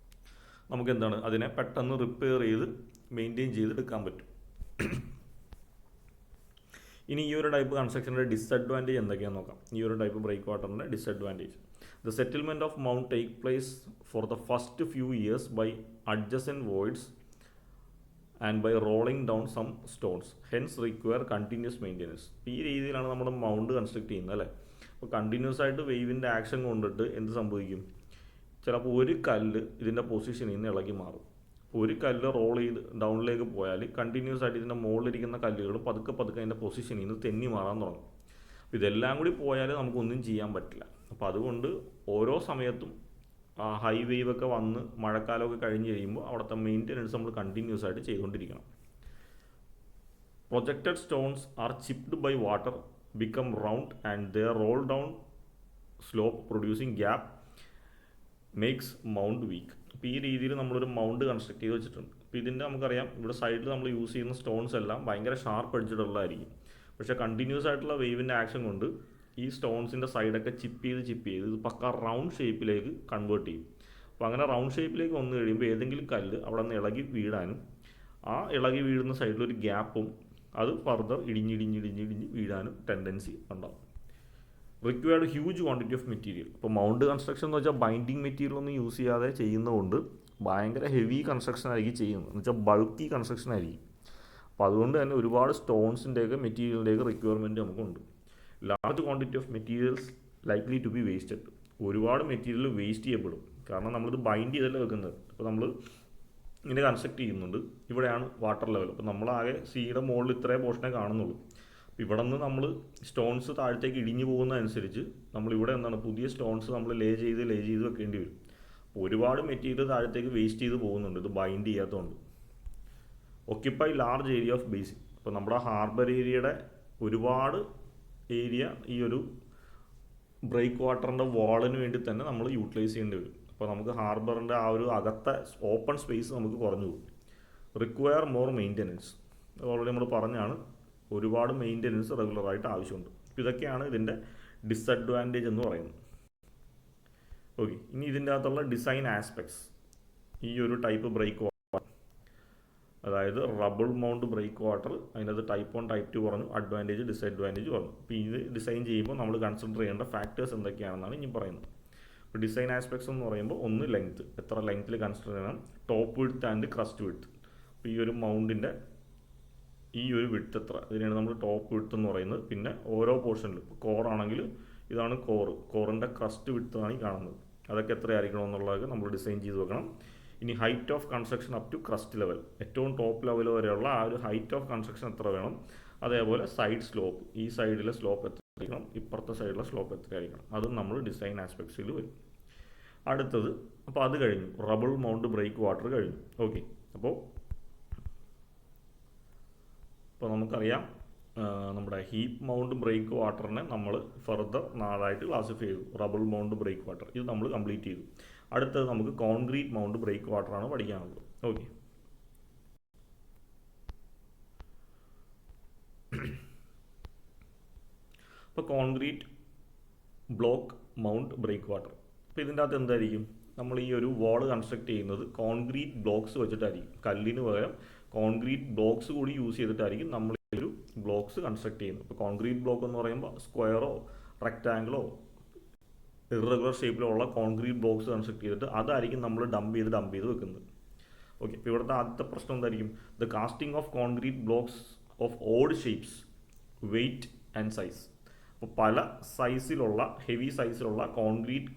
നമുക്ക് എന്താണ് അതിനെ പെട്ടെന്ന് റിപ്പയർ ചെയ്ത് മെയിൻറ്റെയിൻ ചെയ്തെടുക്കാൻ പറ്റും. ഇനി ഈ ഒരു ടൈപ്പ് കൺസ്ട്രക്ഷൻ്റെ ഡിസഡ്വാൻറ്റേജ് എന്തൊക്കെയാണെന്ന് നോക്കാം. ഈ ഒരു ടൈപ്പ് ബ്രേക്ക് വാട്ടറിൻ്റെ disadvantage: the settlement of mound take place for the first few years by adjacent voids and by rolling down some stones, hence require continuous maintenance. ഈ രീതിയിലാണ് നമ്മുടെ മൗണ്ട് കൺസ്ട്രക്ട് ചെയ്യുന്നത് അല്ലേ. അപ്പോൾ കണ്ടിന്യൂസ് ആയിട്ട് വേവിൻ്റെ ആക്ഷൻ കൊണ്ടിട്ട് എന്ത് സംഭവിക്കും, ചിലപ്പോൾ ഒരു കല്ല് ഇതിൻ്റെ പൊസിഷനിൽ നിന്ന് ഇളകി മാറും. ഒരു കല്ല് റോൾ ചെയ്ത് ഡൗണിലേക്ക് പോയാൽ കണ്ടിന്യൂസ് ആയിട്ട് ഇതിൻ്റെ മുകളിലിരിക്കുന്ന കല്ലുകൾ പതുക്കെ അതിൻ്റെ പൊസിഷനിൽ നിന്ന് തെന്നി മാറാൻ തുടങ്ങും. അപ്പോൾ ഇതെല്ലാം കൂടി പോയാൽ നമുക്കൊന്നും ചെയ്യാൻ പറ്റില്ല. അപ്പോൾ അതുകൊണ്ട് ഓരോ സമയത്തും ഹൈ വേവ് ഒക്കെ വന്ന് മഴക്കാലമൊക്കെ കഴിഞ്ഞ് കഴിയുമ്പോൾ അവിടുത്തെ മെയിൻ്റെനൻസ് നമ്മൾ കണ്ടിന്യൂസ് ആയിട്ട് ചെയ്തുകൊണ്ടിരിക്കണം. Projected stones are chipped by water, become round and they roll down slope producing gap makes mound weak. അപ്പോൾ ഈ രീതിയിൽ നമ്മളൊരു മൗണ്ട് കൺസ്ട്രക്ട് ചെയ്ത് വെച്ചിട്ടുണ്ട്. അപ്പോൾ ഇതിൻ്റെ നമുക്കറിയാം ഇവിടെ സൈഡിൽ നമ്മൾ യൂസ് ചെയ്യുന്ന സ്റ്റോൺസ് എല്ലാം ഭയങ്കര ഷാർപ്പ് എഡ്ജുള്ളതായിരിക്കും. പക്ഷേ കണ്ടിന്യൂസ് ആയിട്ടുള്ള വേവിൻ്റെ ആക്ഷൻ കൊണ്ട് ഈ സ്റ്റോൺസിൻ്റെ സൈഡൊക്കെ ചിപ്പ് ചെയ്ത് ഇത് പക്ക റൗണ്ട് ഷേപ്പിലേക്ക് കൺവേർട്ട് ചെയ്യും. അപ്പോൾ അങ്ങനെ റൗണ്ട് ഷേപ്പിലേക്ക് വന്നു കഴിയുമ്പോൾ ഏതെങ്കിലും കല്ല് അവിടെ നിന്ന് ഇളകി വീഴാനും ആ ഇളകി വീഴുന്ന സൈഡിലൊരു ഗ്യാപ്പും അത് ഫർദർ ഇടിഞ്ഞിടിഞ്ഞ് വീഴാനും ടെൻഡൻസി ഉണ്ടാവും. Required huge quantity of material. ഇപ്പോൾ മൗണ്ട് കൺസ്ട്രക്ഷൻ എന്ന് വെച്ചാൽ ബൈൻഡിങ് മെറ്റീരിയൽ ഒന്നും യൂസ് ചെയ്യാതെ ചെയ്യുന്നതുകൊണ്ട് ഭയങ്കര ഹെവി കൺസ്ട്രക്ഷൻ ആയിരിക്കും ചെയ്യുന്നത്, എന്ന് വെച്ചാൽ ബൾക്കി കൺസ്ട്രക്ഷൻ ആയിരിക്കും. അപ്പോൾ അതുകൊണ്ട് തന്നെ ഒരുപാട് സ്റ്റോൺസിൻ്റെയൊക്കെ മെറ്റീരിയലിൻ്റെയൊക്കെ റിക്വയർമെൻറ്റ് നമുക്കുണ്ട്. Large quantity of materials likely to be wasted. ഒരുപാട് മെറ്റീരിയൽ വേസ്റ്റ് ചെയ്യപ്പെടും, കാരണം നമ്മളിത് ബൈൻഡ് ചെയ്തല്ലേ വെക്കുന്നത്. അപ്പോൾ നമ്മൾ ഇങ്ങനെ കൺസ്ട്രക്ട് ചെയ്യുന്നുണ്ട്, ഇവിടെയാണ് വാട്ടർ ലെവൽ. അപ്പോൾ നമ്മളാകെ സീയുടെ മുകളിൽ ഇത്രയും പോർഷനെ കാണുന്നുള്ളൂ. അപ്പോൾ ഇവിടെ നിന്ന് നമ്മൾ സ്റ്റോൺസ് താഴത്തേക്ക് ഇടിഞ്ഞു പോകുന്നതനുസരിച്ച് നമ്മളിവിടെ എന്താണ് പുതിയ സ്റ്റോൺസ് നമ്മൾ ലേ ചെയ്ത് വെക്കേണ്ടി വരും. അപ്പോൾ ഒരുപാട് മെറ്റീരിയൽ താഴത്തേക്ക് വേസ്റ്റ് ചെയ്ത് പോകുന്നുണ്ട് ഇത് ബൈൻഡ് ചെയ്യാത്തതുകൊണ്ട്. Occupy large area of basin. അപ്പോൾ നമ്മുടെ ഹാർബർ ഏരിയയുടെ ഒരുപാട് ഏരിയ ഈ ഒരു ബ്രേക്ക് വാട്ടറിൻ്റെ വാളിന് വേണ്ടി തന്നെ നമ്മൾ യൂട്ടിലൈസ് ചെയ്യേണ്ടി വരും. അപ്പോൾ നമുക്ക് ഹാർബറിൻ്റെ ആ ഒരു അകത്തെ ഓപ്പൺ സ്പേസ് നമുക്ക് കുറഞ്ഞു പോകും. Require more maintenance. ഓൾറെഡി നമ്മൾ പറഞ്ഞാണ്, ഒരുപാട് മെയിൻ്റെനൻസ് റെഗുലറായിട്ട് ആവശ്യമുണ്ട്. അപ്പോൾ ഇതൊക്കെയാണ് ഇതിൻ്റെ ഡിസഡ്വാൻറ്റേജ് എന്ന് പറയുന്നത്. ഓക്കെ, ഇനി ഇതിൻ്റെ അകത്തുള്ള ഡിസൈൻ ആസ്പെക്ട്സ്. ഈ ഒരു ടൈപ്പ് ബ്രേക്ക് വാട്ടർ, അതായത് റബിൾ മൗണ്ട് ബ്രേക്ക് വാട്ടർ, അതിനകത്ത് ടൈപ്പ് 1 ടൈപ്പ് 2 പറഞ്ഞു, അഡ്വാൻറ്റേജ് ഡിസഡ്വാൻറ്റേജ് പറഞ്ഞു. അപ്പോൾ ഇത് ഡിസൈൻ ചെയ്യുമ്പോൾ നമ്മൾ കൺസിഡർ ചെയ്യേണ്ട ഫാക്ടേഴ്സ് എന്തൊക്കെയാണെന്നാണ് ഇനി പറയുന്നത്. ഇപ്പോൾ ഡിസൈൻ ആസ്പെക്ട്സ് എന്ന് പറയുമ്പോൾ ഒന്ന് ലെങ്ത്ത്, എത്ര ലെങ്ത്തിൽ കൺസിഡർ ചെയ്യണം, top width and crest width. അപ്പോൾ ഈ ഒരു മൗണ്ടിൻ്റെ ഈ ഒരു വിഡ്ത്ത് എത്ര, ഇതിനാണ് നമ്മൾ ടോപ്പ് വിഡ്ത്ത് എന്ന് പറയുന്നത്. പിന്നെ ഓരോ പോർഷനിലും കോറാണെങ്കിൽ ഇതാണ് കോറിൻ്റെ ക്രസ്റ്റ് വിഡ്ത്ത് ആണ് ഈ കാണുന്നത്, അതൊക്കെ എത്രയായിരിക്കണം എന്നുള്ളതൊക്കെ നമ്മൾ ഡിസൈൻ ചെയ്ത് വെക്കണം. ഇനി height of construction up to crest level, ഏറ്റവും ടോപ്പ് ലെവൽ വരെയുള്ള ആ ഒരു ഹൈറ്റ് ഓഫ് കൺസ്ട്രക്ഷൻ എത്ര വേണം. അതേപോലെ സൈഡ് സ്ലോപ്പ്, ഈ സൈഡിലെ സ്ലോപ്പ് എത്ര ആയിരിക്കണം, ഇപ്പുറത്തെ സൈഡിലെ സ്ലോപ്പ് എത്രയായിരിക്കണം, അതും നമ്മൾ ഡിസൈൻ ആസ്പെക്ട്സിൽ വരും. അടുത്തത്, അപ്പോൾ അത് കഴിഞ്ഞു, റബിൾ മൗണ്ട് ബ്രേക്ക് വാട്ടർ കഴിഞ്ഞു. ഓക്കെ, അപ്പോൾ നമുക്കറിയാം നമ്മുടെ ഹീപ്പ് മൗണ്ട് ബ്രേക്ക് വാട്ടറിനെ നമ്മൾ ഫർദർ 4 ക്ലാസിഫൈ ചെയ്തു. റബിൾ മൗണ്ട് ബ്രേക്ക് വാട്ടർ ഇത് നമ്മൾ കംപ്ലീറ്റ് ചെയ്തു. അടുത്തത് നമുക്ക് കോൺക്രീറ്റ് മൗണ്ട് ബ്രേക്ക് വാട്ടറാണ് പഠിക്കാനുള്ളത്. ഓക്കെ, ഇപ്പോൾ concrete block mound breakwater. അപ്പോൾ ഇതിൻ്റെ അകത്ത് എന്തായിരിക്കും, നമ്മൾ ഈ ഒരു വാൾ കൺസ്ട്രക്ട് ചെയ്യുന്നത് കോൺക്രീറ്റ് ബ്ലോക്സ് വെച്ചിട്ടായിരിക്കും. കല്ലിന് പകരം കോൺക്രീറ്റ് ബ്ലോക്സ് കൂടി യൂസ് ചെയ്തിട്ടായിരിക്കും നമ്മൾ ഈ ഒരു ബ്ലോക്സ് കൺസ്ട്രക്ട് ചെയ്യുന്നത്. ഇപ്പോൾ കോൺക്രീറ്റ് ബ്ലോക്ക് എന്ന് പറയുമ്പോൾ സ്ക്വയറോ റെക്റ്റാങ്കിളോ ഇറഗുലർ ഷേപ്പിലുള്ള കോൺക്രീറ്റ് ബ്ലോക്സ് കൺസ്ട്രക്ട് ചെയ്തിട്ട് അതായിരിക്കും നമ്മൾ ഡംപ് ചെയ്ത് വെക്കുന്നത്. ഓക്കെ, ഇപ്പോൾ ഇവിടുത്തെ ആദ്യത്തെ പ്രശ്നം എന്തായിരിക്കും? The casting of concrete blocks of odd shapes, weight and size. അപ്പോൾ പല സൈസിലുള്ള ഹെവി സൈസിലുള്ള കോൺക്രീറ്റ്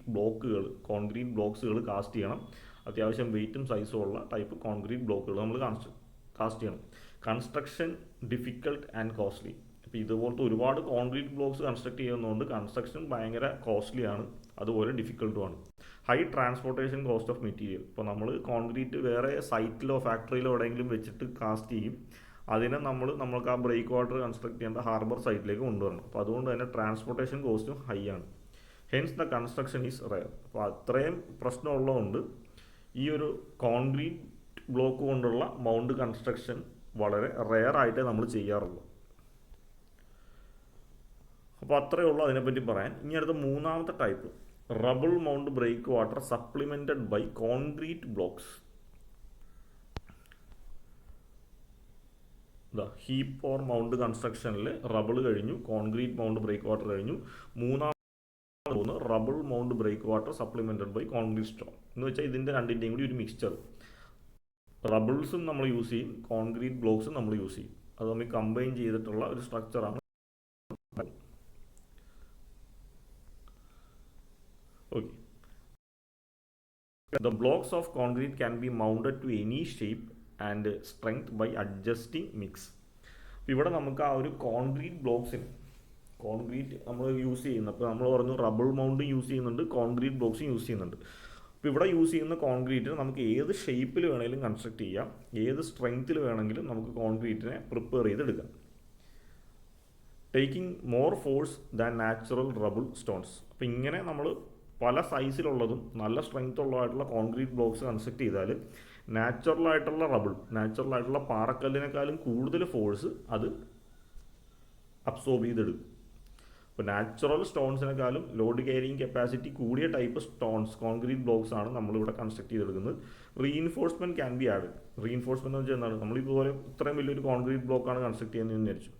ബ്ലോക്സുകൾ കാസ്റ്റ് ചെയ്യണം. അത്യാവശ്യം വെയ്റ്റും സൈസും ഉള്ള ടൈപ്പ് കോൺക്രീറ്റ് ബ്ലോക്കുകൾ നമ്മൾ കാസ്റ്റ് ചെയ്യണം. Construction difficult and costly. അപ്പോൾ ഇതുപോലത്തെ ഒരുപാട് കോൺക്രീറ്റ് ബ്ലോക്സ് കൺസ്ട്രക്ട് ചെയ്യുന്നതുകൊണ്ട് കൺസ്ട്രക്ഷൻ ഭയങ്കര കോസ്റ്റ്ലി ആണ്, അതുപോലെ ഡിഫിക്കൽട്ടുമാണ്. High transportation cost of material. ഇപ്പോൾ നമ്മൾ കോൺക്രീറ്റ് വേറെ സൈറ്റിലോ ഫാക്ടറിയിലോ എവിടെയെങ്കിലും വെച്ചിട്ട് കാസ്റ്റ് ചെയ്യും, അതിനെ നമ്മൾക്ക് ആ ബ്രേക്ക് വാട്ടർ കൺസ്ട്രക്ട് ചെയ്യേണ്ട ഹാർബർ സൈറ്റിലേക്ക് കൊണ്ടുവരണം. അപ്പോൾ അതുകൊണ്ട് തന്നെ ട്രാൻസ്പോർട്ടേഷൻ കോസ്റ്റും ഹൈ ആണ്. Hence the construction is rare. അപ്പോൾ അത്രയും പ്രശ്നമുള്ളതുകൊണ്ട് ഈ ഒരു കോൺക്രീറ്റ് ബ്ലോക്ക് കൊണ്ടുള്ള മൗണ്ട് കൺസ്ട്രക്ഷൻ വളരെ റെയർ ആയിട്ടേ നമ്മൾ ചെയ്യാറുള്ളൂ. അപ്പോൾ അത്രയേ ഉള്ളൂ അതിനെപ്പറ്റി പറയാൻ. ഇനി അടുത്ത മൂന്നാമത്തെ type, rubble mound breakwater supplemented by concrete blocks. Heap or mound കൺസ്ട്രക്ഷനിൽ റബിൾ കഴിഞ്ഞു, കോൺക്രീറ്റ് മൗണ്ട് ബ്രേക്ക് വാട്ടർ കഴിഞ്ഞു. മൂന്നാമത് rubble mound breakwater supplemented by concrete stone എന്ന് വെച്ചാൽ ഇതിൻ്റെ രണ്ടിൻ്റെയും കൂടി ഒരു മിക്സ്ചർ. റബിൾസും നമ്മൾ യൂസ് ചെയ്യും, കോൺക്രീറ്റ് ബ്ലോക്സും നമ്മൾ യൂസ് ചെയ്യും. അത് നമ്മൾ കമ്പൈൻ ചെയ്തിട്ടുള്ള ഒരു സ്ട്രക്ചറാണ്. Okay. The blocks of concrete can be mounted to any shape and strength by adjusting mix. ഇവിടെ നമുക്ക് ആ ഒരു കോൺക്രീറ്റ് നമ്മൾ യൂസ് ചെയ്യുന്നത്, അപ്പോൾ നമ്മൾ പറഞ്ഞു റബിൾ മൗണ്ടും യൂസ് ചെയ്യുന്നുണ്ട്, കോൺക്രീറ്റ് ബ്ലോക്സും യൂസ് ചെയ്യുന്നുണ്ട്. അപ്പോൾ ഇവിടെ യൂസ് ചെയ്യുന്ന കോൺക്രീറ്റിന് നമുക്ക് ഏത് ഷേപ്പിൽ വേണമെങ്കിലും കൺസ്ട്രക്ട് ചെയ്യാം, ഏത് സ്ട്രെങ്ത്തിൽ വേണമെങ്കിലും നമുക്ക് കോൺക്രീറ്റിനെ പ്രിപ്പയർ ചെയ്തെടുക്കാം. Taking more force than natural റബിൾ stones. അപ്പോൾ ഇങ്ങനെ നമ്മൾ പല സൈസിലുള്ളതും നല്ല സ്ട്രെങ്ത് ഉള്ളതായിട്ടുള്ള കോൺക്രീറ്റ് ബ്ലോക്സ് കൺസ്ട്രക്ട് ചെയ്താൽ നാച്ചുറലായിട്ടുള്ള പാറക്കല്ലിനേക്കാളും കൂടുതൽ ഫോഴ്സ് അത് അബ്സോർബ് ചെയ്തെടുക്കും. അപ്പോൾ നാച്ചുറൽ സ്റ്റോൺസിനേക്കാളും ലോഡ് ക്യാരിയിങ് കപ്പാസിറ്റി കൂടിയ ടൈപ്പ് കോൺക്രീറ്റ് ബ്ലോക്സ് ആണ് നമ്മളിവിടെ കൺസ്ട്രക്ട് ചെയ്തെടുക്കുന്നത്. Reinforcement can be add. Reinforcement എന്ന് വെച്ചാൽ എന്താണ്? നമ്മളിതുപോലെ ഇത്രയും വലിയൊരു കോൺക്രീറ്റ് ബ്ലോക്കാണ് കൺസ്ട്രക്ട് ചെയ്യുന്നതെന്ന് വിചാരിച്ചു.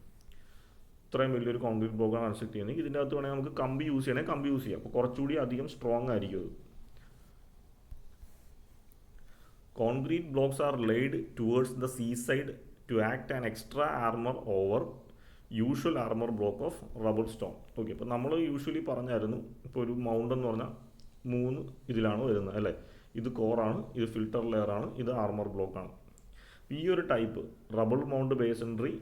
ഇത്രയും വലിയൊരു കോൺക്രീറ്റ് ബ്ലോക്കാണ് കൺസ്ട്രക്ട് ചെയ്യുന്നത്. ഇതിൻ്റെ അകത്ത് വേണമെങ്കിൽ നമുക്ക് കമ്പി യൂസ് ചെയ്യണമെങ്കിൽ കമ്പി യൂസ് ചെയ്യാം. അപ്പോൾ കുറച്ചുകൂടി അധികം സ്ട്രോങ് ആയിരിക്കും അത്. Concrete blocks are laid towards the sea side to act an extra armour over usual armour block of rubble stone. Okay, അപ്പോൾ നമ്മൾ യൂഷ്വലി പറഞ്ഞായിരുന്നു, ഇപ്പോൾ ഒരു മൗണ്ട് എന്ന് പറഞ്ഞാൽ 3 ഇതിലാണ് വരുന്നത് അല്ലേ? ഇത് കോറാണ്, ഇത് ഫിൽട്ടർ ലെയറാണ്, ഇത് ആർമർ ബ്ലോക്കാണ്. ഈ ഒരു ടൈപ്പ് റബിൾ മൗണ്ട് ബേസൻട്രി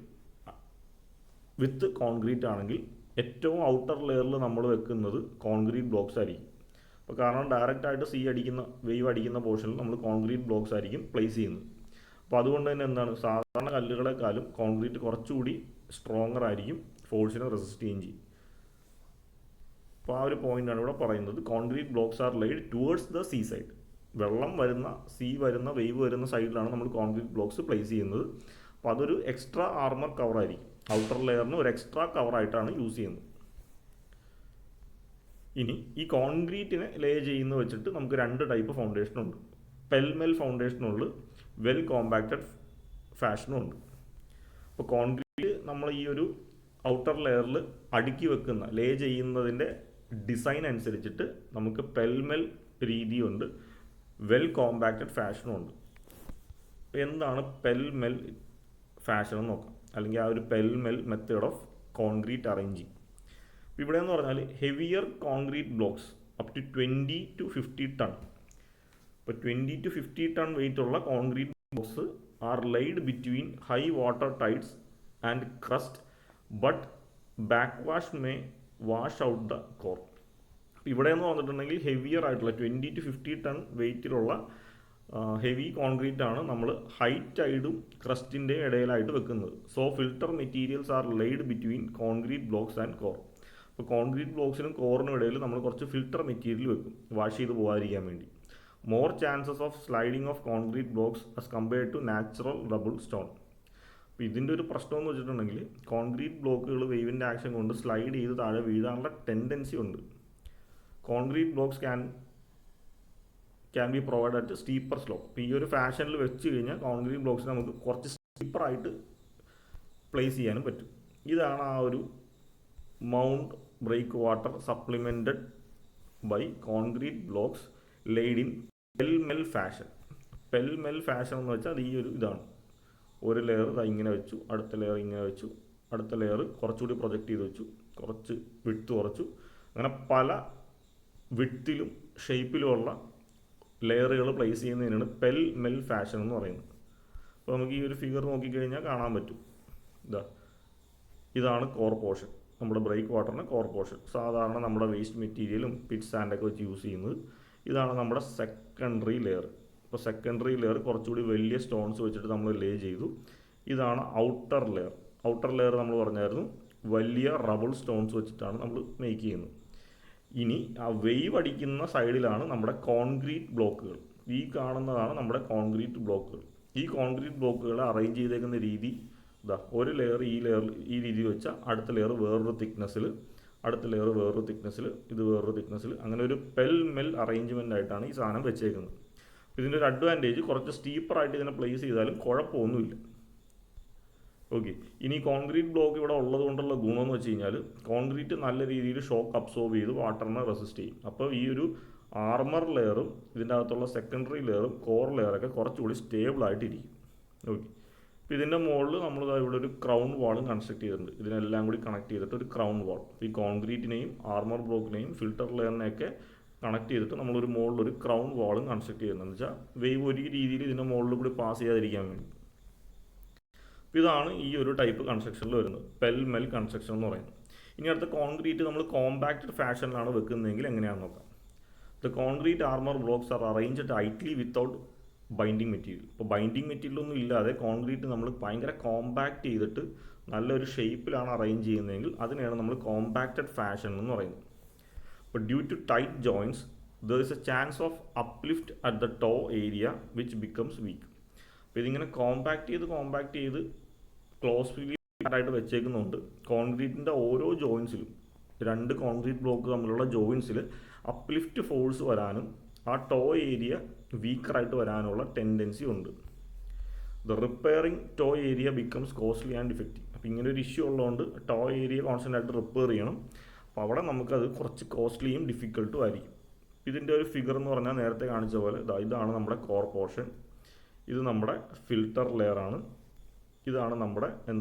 വിത്ത് കോൺക്രീറ്റ് ആണെങ്കിൽ ഏറ്റവും ഔട്ടർ ലെയറിൽ നമ്മൾ വെക്കുന്നത് കോൺക്രീറ്റ് ബ്ലോക്സ് ആയിരിക്കും. അപ്പോൾ കാരണം ഡയറക്റ്റായിട്ട് വേവ് അടിക്കുന്ന പോർഷനിൽ നമ്മൾ കോൺക്രീറ്റ് ബ്ലോക്സ് ആയിരിക്കും പ്ലേസ് ചെയ്യുന്നത്. അപ്പോൾ അതുകൊണ്ട് തന്നെ എന്താണ്, സാധാരണ കല്ലുകളെക്കാളും കോൺക്രീറ്റ് കുറച്ചുകൂടി സ്ട്രോങ്ങർ ആയിരിക്കും, ഫോഴ്സിനെ റെസിസ്റ്റ് ചെയ്യുകയും ചെയ്യും. അപ്പോൾ ആ ഒരു പോയിൻ്റാണ് ഇവിടെ പറയുന്നത്. Concrete blocks are laid towards the sea side. വെള്ളം വരുന്ന വേവ് വരുന്ന സൈഡിലാണ് നമ്മൾ കോൺക്രീറ്റ് ബ്ലോക്സ് പ്ലേസ് ചെയ്യുന്നത്. അപ്പോൾ അതൊരു എക്സ്ട്രാ ആർമർ കവർ ആയിരിക്കും, ഔട്ടർ ലെയറിന് ഒരു എക്സ്ട്രാ കവറായിട്ടാണ് യൂസ് ചെയ്യുന്നത്. ഇനി ഈ കോൺക്രീറ്റിനെ ലേ ചെയ്യുന്ന വെച്ചിട്ട് നമുക്ക് 2 ടൈപ്പ് ഫൗണ്ടേഷനുണ്ട്. പെൽമെൽ ഫൗണ്ടേഷനുണ്ട്, വെൽ കോമ്പാക്റ്റഡ് ഫാഷനും ഉണ്ട്. അപ്പോൾ കോൺക്രീറ്റ് നമ്മൾ ഈ ഒരു ഔട്ടർ ലെയറിൽ അടുക്കി വെക്കുന്ന ലേ ചെയ്യുന്നതിൻ്റെ ഡിസൈൻ അനുസരിച്ചിട്ട് നമുക്ക് പെൽമെൽ രീതിയുണ്ട്, വെൽ കോമ്പാക്റ്റഡ് ഫാഷനും ഉണ്ട്. എന്താണ് പെൽമെൽ ഫാഷൻ എന്ന് നോക്കാം, അല്ലെങ്കിൽ ആ ഒരു pell mell method of concrete arranging. ഇവിടെ എന്ന് പറഞ്ഞാൽ heavier concrete blocks up to 20 to 50 ton. ഇപ്പോൾ 20 to 50 ടൺ വെയിറ്റ് ഉള്ള concrete blocks are laid between high water tides and crest, but backwash may wash out the core. ഇവിടെ എന്ന് പറഞ്ഞിട്ടുണ്ടെങ്കിൽ heavier ആയിട്ടുള്ള 20 to 50 ton വെയിറ്റിലുള്ള heavy concrete ആണ് നമ്മൾ high ടൈഡും ക്രസ്റ്റിൻ്റെ ഇടയിലായിട്ട് വെക്കുന്നത്. So filter materials are laid between concrete blocks and core. അപ്പോൾ കോൺക്രീറ്റ് ബ്ലോക്സിനും കോറിനും ഇടയിൽ നമ്മൾ കുറച്ച് ഫിൽട്ടർ മെറ്റീരിയൽ വെക്കും, വാഷ് ചെയ്ത് പോകാതിരിക്കാൻ വേണ്ടി. More chances of sliding of concrete blocks as compared to natural rubble stone. അപ്പോൾ ഇതിൻ്റെ ഒരു പ്രശ്നം എന്ന് വെച്ചിട്ടുണ്ടെങ്കിൽ കോൺക്രീറ്റ് ബ്ലോക്കുകൾ വേവിൻ്റെ ആക്ഷൻ കൊണ്ട് സ്ലൈഡ് ചെയ്ത് താഴെ വീഴാനുള്ള ടെൻഡൻസി ഉണ്ട്. Concrete blocks can be provide at steeper slope. ഇപ്പോൾ ഈ ഒരു ഫാഷനിൽ വെച്ച് കഴിഞ്ഞാൽ കോൺക്രീറ്റ് ബ്ലോക്സ് നമുക്ക് കുറച്ച് സ്റ്റീപ്പറായിട്ട് പ്ലേസ് ചെയ്യാനും പറ്റും. ഇതാണ് ആ ഒരു mound breakwater supplemented by concrete blocks laid in pellmell fashion. Pellmell fashion എന്ന് വെച്ചാൽ അത് ഈ ഒരു ഇതാണ്. ഒരു ലെയർ ഇങ്ങനെ വെച്ചു, അടുത്ത ലെയർ ഇങ്ങനെ വെച്ചു, അടുത്ത ലെയർ കുറച്ചുകൂടി പ്രൊജക്റ്റ് ചെയ്ത് വെച്ചു, കുറച്ച് വിഡ്ത്ത് കുറച്ചു, അങ്ങനെ പല വിഡ്ത്തിലും ഷേപ്പിലുമുള്ള ലെയറുകൾ പ്ലേസ് ചെയ്യുന്നതിനാണ് പെൽ മെൽ ഫാഷൻ എന്ന് പറയുന്നത്. അപ്പോൾ നമുക്ക് ഈ ഒരു ഫിഗർ നോക്കിക്കഴിഞ്ഞാൽ കാണാൻ പറ്റും. ഇതാണ് കോർ പോർഷൻ, നമ്മുടെ ബ്രേക്ക് വാട്ടറിൻ്റെ കോർ പോർഷൻ. സാധാരണ നമ്മുടെ വേസ്റ്റ് മെറ്റീരിയലും പിറ്റ് സാൻഡൊക്കെ വെച്ച് യൂസ് ചെയ്യുന്നത്. ഇതാണ് നമ്മുടെ സെക്കൻഡറി ലെയർ. അപ്പോൾ സെക്കൻഡറി ലെയർ കുറച്ചുകൂടി വലിയ സ്റ്റോൺസ് വെച്ചിട്ട് നമ്മൾ ലേ ചെയ്തു. ഇതാണ് ഔട്ടർ ലെയർ. ഔട്ടർ ലെയർ നമ്മൾ പറഞ്ഞായിരുന്നു വലിയ റബിൾ സ്റ്റോൺസ് വെച്ചിട്ടാണ് നമ്മൾ മേക്ക് ചെയ്യുന്നത്. ഇനി ആ വെയ്വ് അടിക്കുന്ന സൈഡിലാണ് നമ്മുടെ കോൺക്രീറ്റ് ബ്ലോക്കുകൾ. ഈ കാണുന്നതാണ് നമ്മുടെ കോൺക്രീറ്റ് ബ്ലോക്കുകൾ. ഈ കോൺക്രീറ്റ് ബ്ലോക്കുകളെ അറേഞ്ച് ചെയ്തേക്കുന്ന രീതി ഒരു ലെയർ ഈ രീതിയിൽ വെച്ചാൽ അടുത്ത ലെയർ വേറൊരു തിക്നെസ്സിൽ, അടുത്ത ലെയർ വേറൊരു തിക്നെസ്സിൽ, ഇത് വേറൊരു തിക്നെസ്സിൽ, അങ്ങനെ ഒരു പെൽ മെൽ അറേഞ്ച്മെൻ്റ് ആയിട്ടാണ് ഈ സാധനം വെച്ചേക്കുന്നത്. ഇതിൻ്റെ ഒരു അഡ്വാൻറ്റേജ് കുറച്ച് സ്റ്റീപ്പറായിട്ട് ഇതിനെ പ്ലേസ് ചെയ്താലും കുഴപ്പമൊന്നുമില്ല. ഓക്കെ, ഇനി കോൺക്രീറ്റ് ബ്ലോക്ക് ഇവിടെ ഉള്ളത് കൊണ്ടുള്ള ഗുണമെന്ന് വെച്ച് കഴിഞ്ഞാൽ കോൺക്രീറ്റ് നല്ല രീതിയിൽ ഷോക്ക് അബ്സോർബ് ചെയ്ത് വാട്ടറിനെ റെസിസ്റ്റ് ചെയ്യും. അപ്പോൾ ഈ ഒരു ആർമർ ലെയറും ഇതിൻ്റെ അകത്തുള്ള സെക്കൻഡറി ലെയറും കോർ ലെയറൊക്കെ കുറച്ചുകൂടി സ്റ്റേബിളായിട്ടിരിക്കും. ഓക്കെ, അപ്പോൾ ഇതിൻ്റെ മുകളിൽ നമ്മൾ ഇവിടെ ഒരു ക്രൗൺ വാളും കൺസ്ട്രക്ട് ചെയ്തിട്ടുണ്ട്. ഇതിനെല്ലാം കൂടി കണക്ട് ചെയ്തിട്ട് ഒരു ക്രൗൺ വാൾ, ഈ കോൺക്രീറ്റിനെയും ആർമർ ബ്ലോക്കിനെയും ഫിൽട്ടർ ലെയറിനെയൊക്കെ കണക്ട് ചെയ്തിട്ട് നമ്മളൊരു മുകളിലൊരു ക്രൗൺ വാളും കൺസ്ട്രക്ട് ചെയ്യുന്നതെന്ന് വെച്ചാൽ വേവ് ഒരു രീതിയിൽ ഇതിൻ്റെ മുകളിൽ കൂടി പാസ് ചെയ്യാതിരിക്കാൻ വേണ്ടി. ഇതാണ് ഈ ഒരു ടൈപ്പ് കൺസ്ട്രക്ഷനിൽ വരുന്നത്, പെൽ മെൽ കൺസ്ട്രക്ഷൻ എന്ന് പറയുന്നത്. ഇനി അടുത്ത കോൺക്രീറ്റ് നമ്മൾ കോമ്പാക്റ്റഡ് ഫാഷനിലാണ് വെക്കുന്നതെങ്കിൽ എങ്ങനെയാണെന്ന് നോക്കാം. The concrete armour blocks R arranged tightly without binding material. ഇപ്പോൾ ബൈൻഡിങ് മെറ്റീരിയലൊന്നും ഇല്ലാതെ കോൺക്രീറ്റ് നമ്മൾ ഭയങ്കര കോമ്പാക്റ്റ് ചെയ്തിട്ട് നല്ലൊരു ഷേപ്പിലാണ് അറേഞ്ച് ചെയ്യുന്നതെങ്കിൽ അതിനെയാണ് നമ്മൾ കോമ്പാക്റ്റഡ് ഫാഷൻ എന്ന് പറയുന്നത്. അപ്പോൾ due to tight joints there is a chance of uplift at the toe area which becomes weak. അപ്പോൾ ഇതിങ്ങനെ കോമ്പാക്റ്റ് ചെയ്ത് ക്ലോസ്ലി ആയിട്ട് വെച്ചേക്കുന്നുണ്ട്. കോൺക്രീറ്റിൻ്റെ ഓരോ ജോയിൻസിലും, രണ്ട് കോൺക്രീറ്റ് ബ്ലോക്ക് തമ്മിലുള്ള ജോയിൻസിൽ അപ്ലിഫ്റ്റ് ഫോഴ്സ് വരാനും ആ ടോ ഏരിയ വീക്കറായിട്ട് വരാനുള്ള ടെൻഡൻസി ഉണ്ട്. The repairing toe area becomes costly and defective. അപ്പോൾ ഇങ്ങനെ ഒരു ഇഷ്യൂ ഉള്ളതുകൊണ്ട് ടോ ഏരിയ കോൺസ്റ്റൻ്റ് ആയിട്ട് റിപ്പയർ ചെയ്യണം. അപ്പോൾ അവിടെ നമുക്കത് കുറച്ച് കോസ്റ്റ്ലിയും ഡിഫിക്കൽട്ടും ആയിരിക്കും. ഇതിൻ്റെ ഒരു ഫിഗർ എന്ന് പറഞ്ഞാൽ നേരത്തെ കാണിച്ച പോലെ ഇതാണ് നമ്മുടെ കോർ പോർഷൻ, ഇത് നമ്മുടെ ഫിൽട്ടർ ലെയറാണ്, ഇതാണ് നമ്മുടെ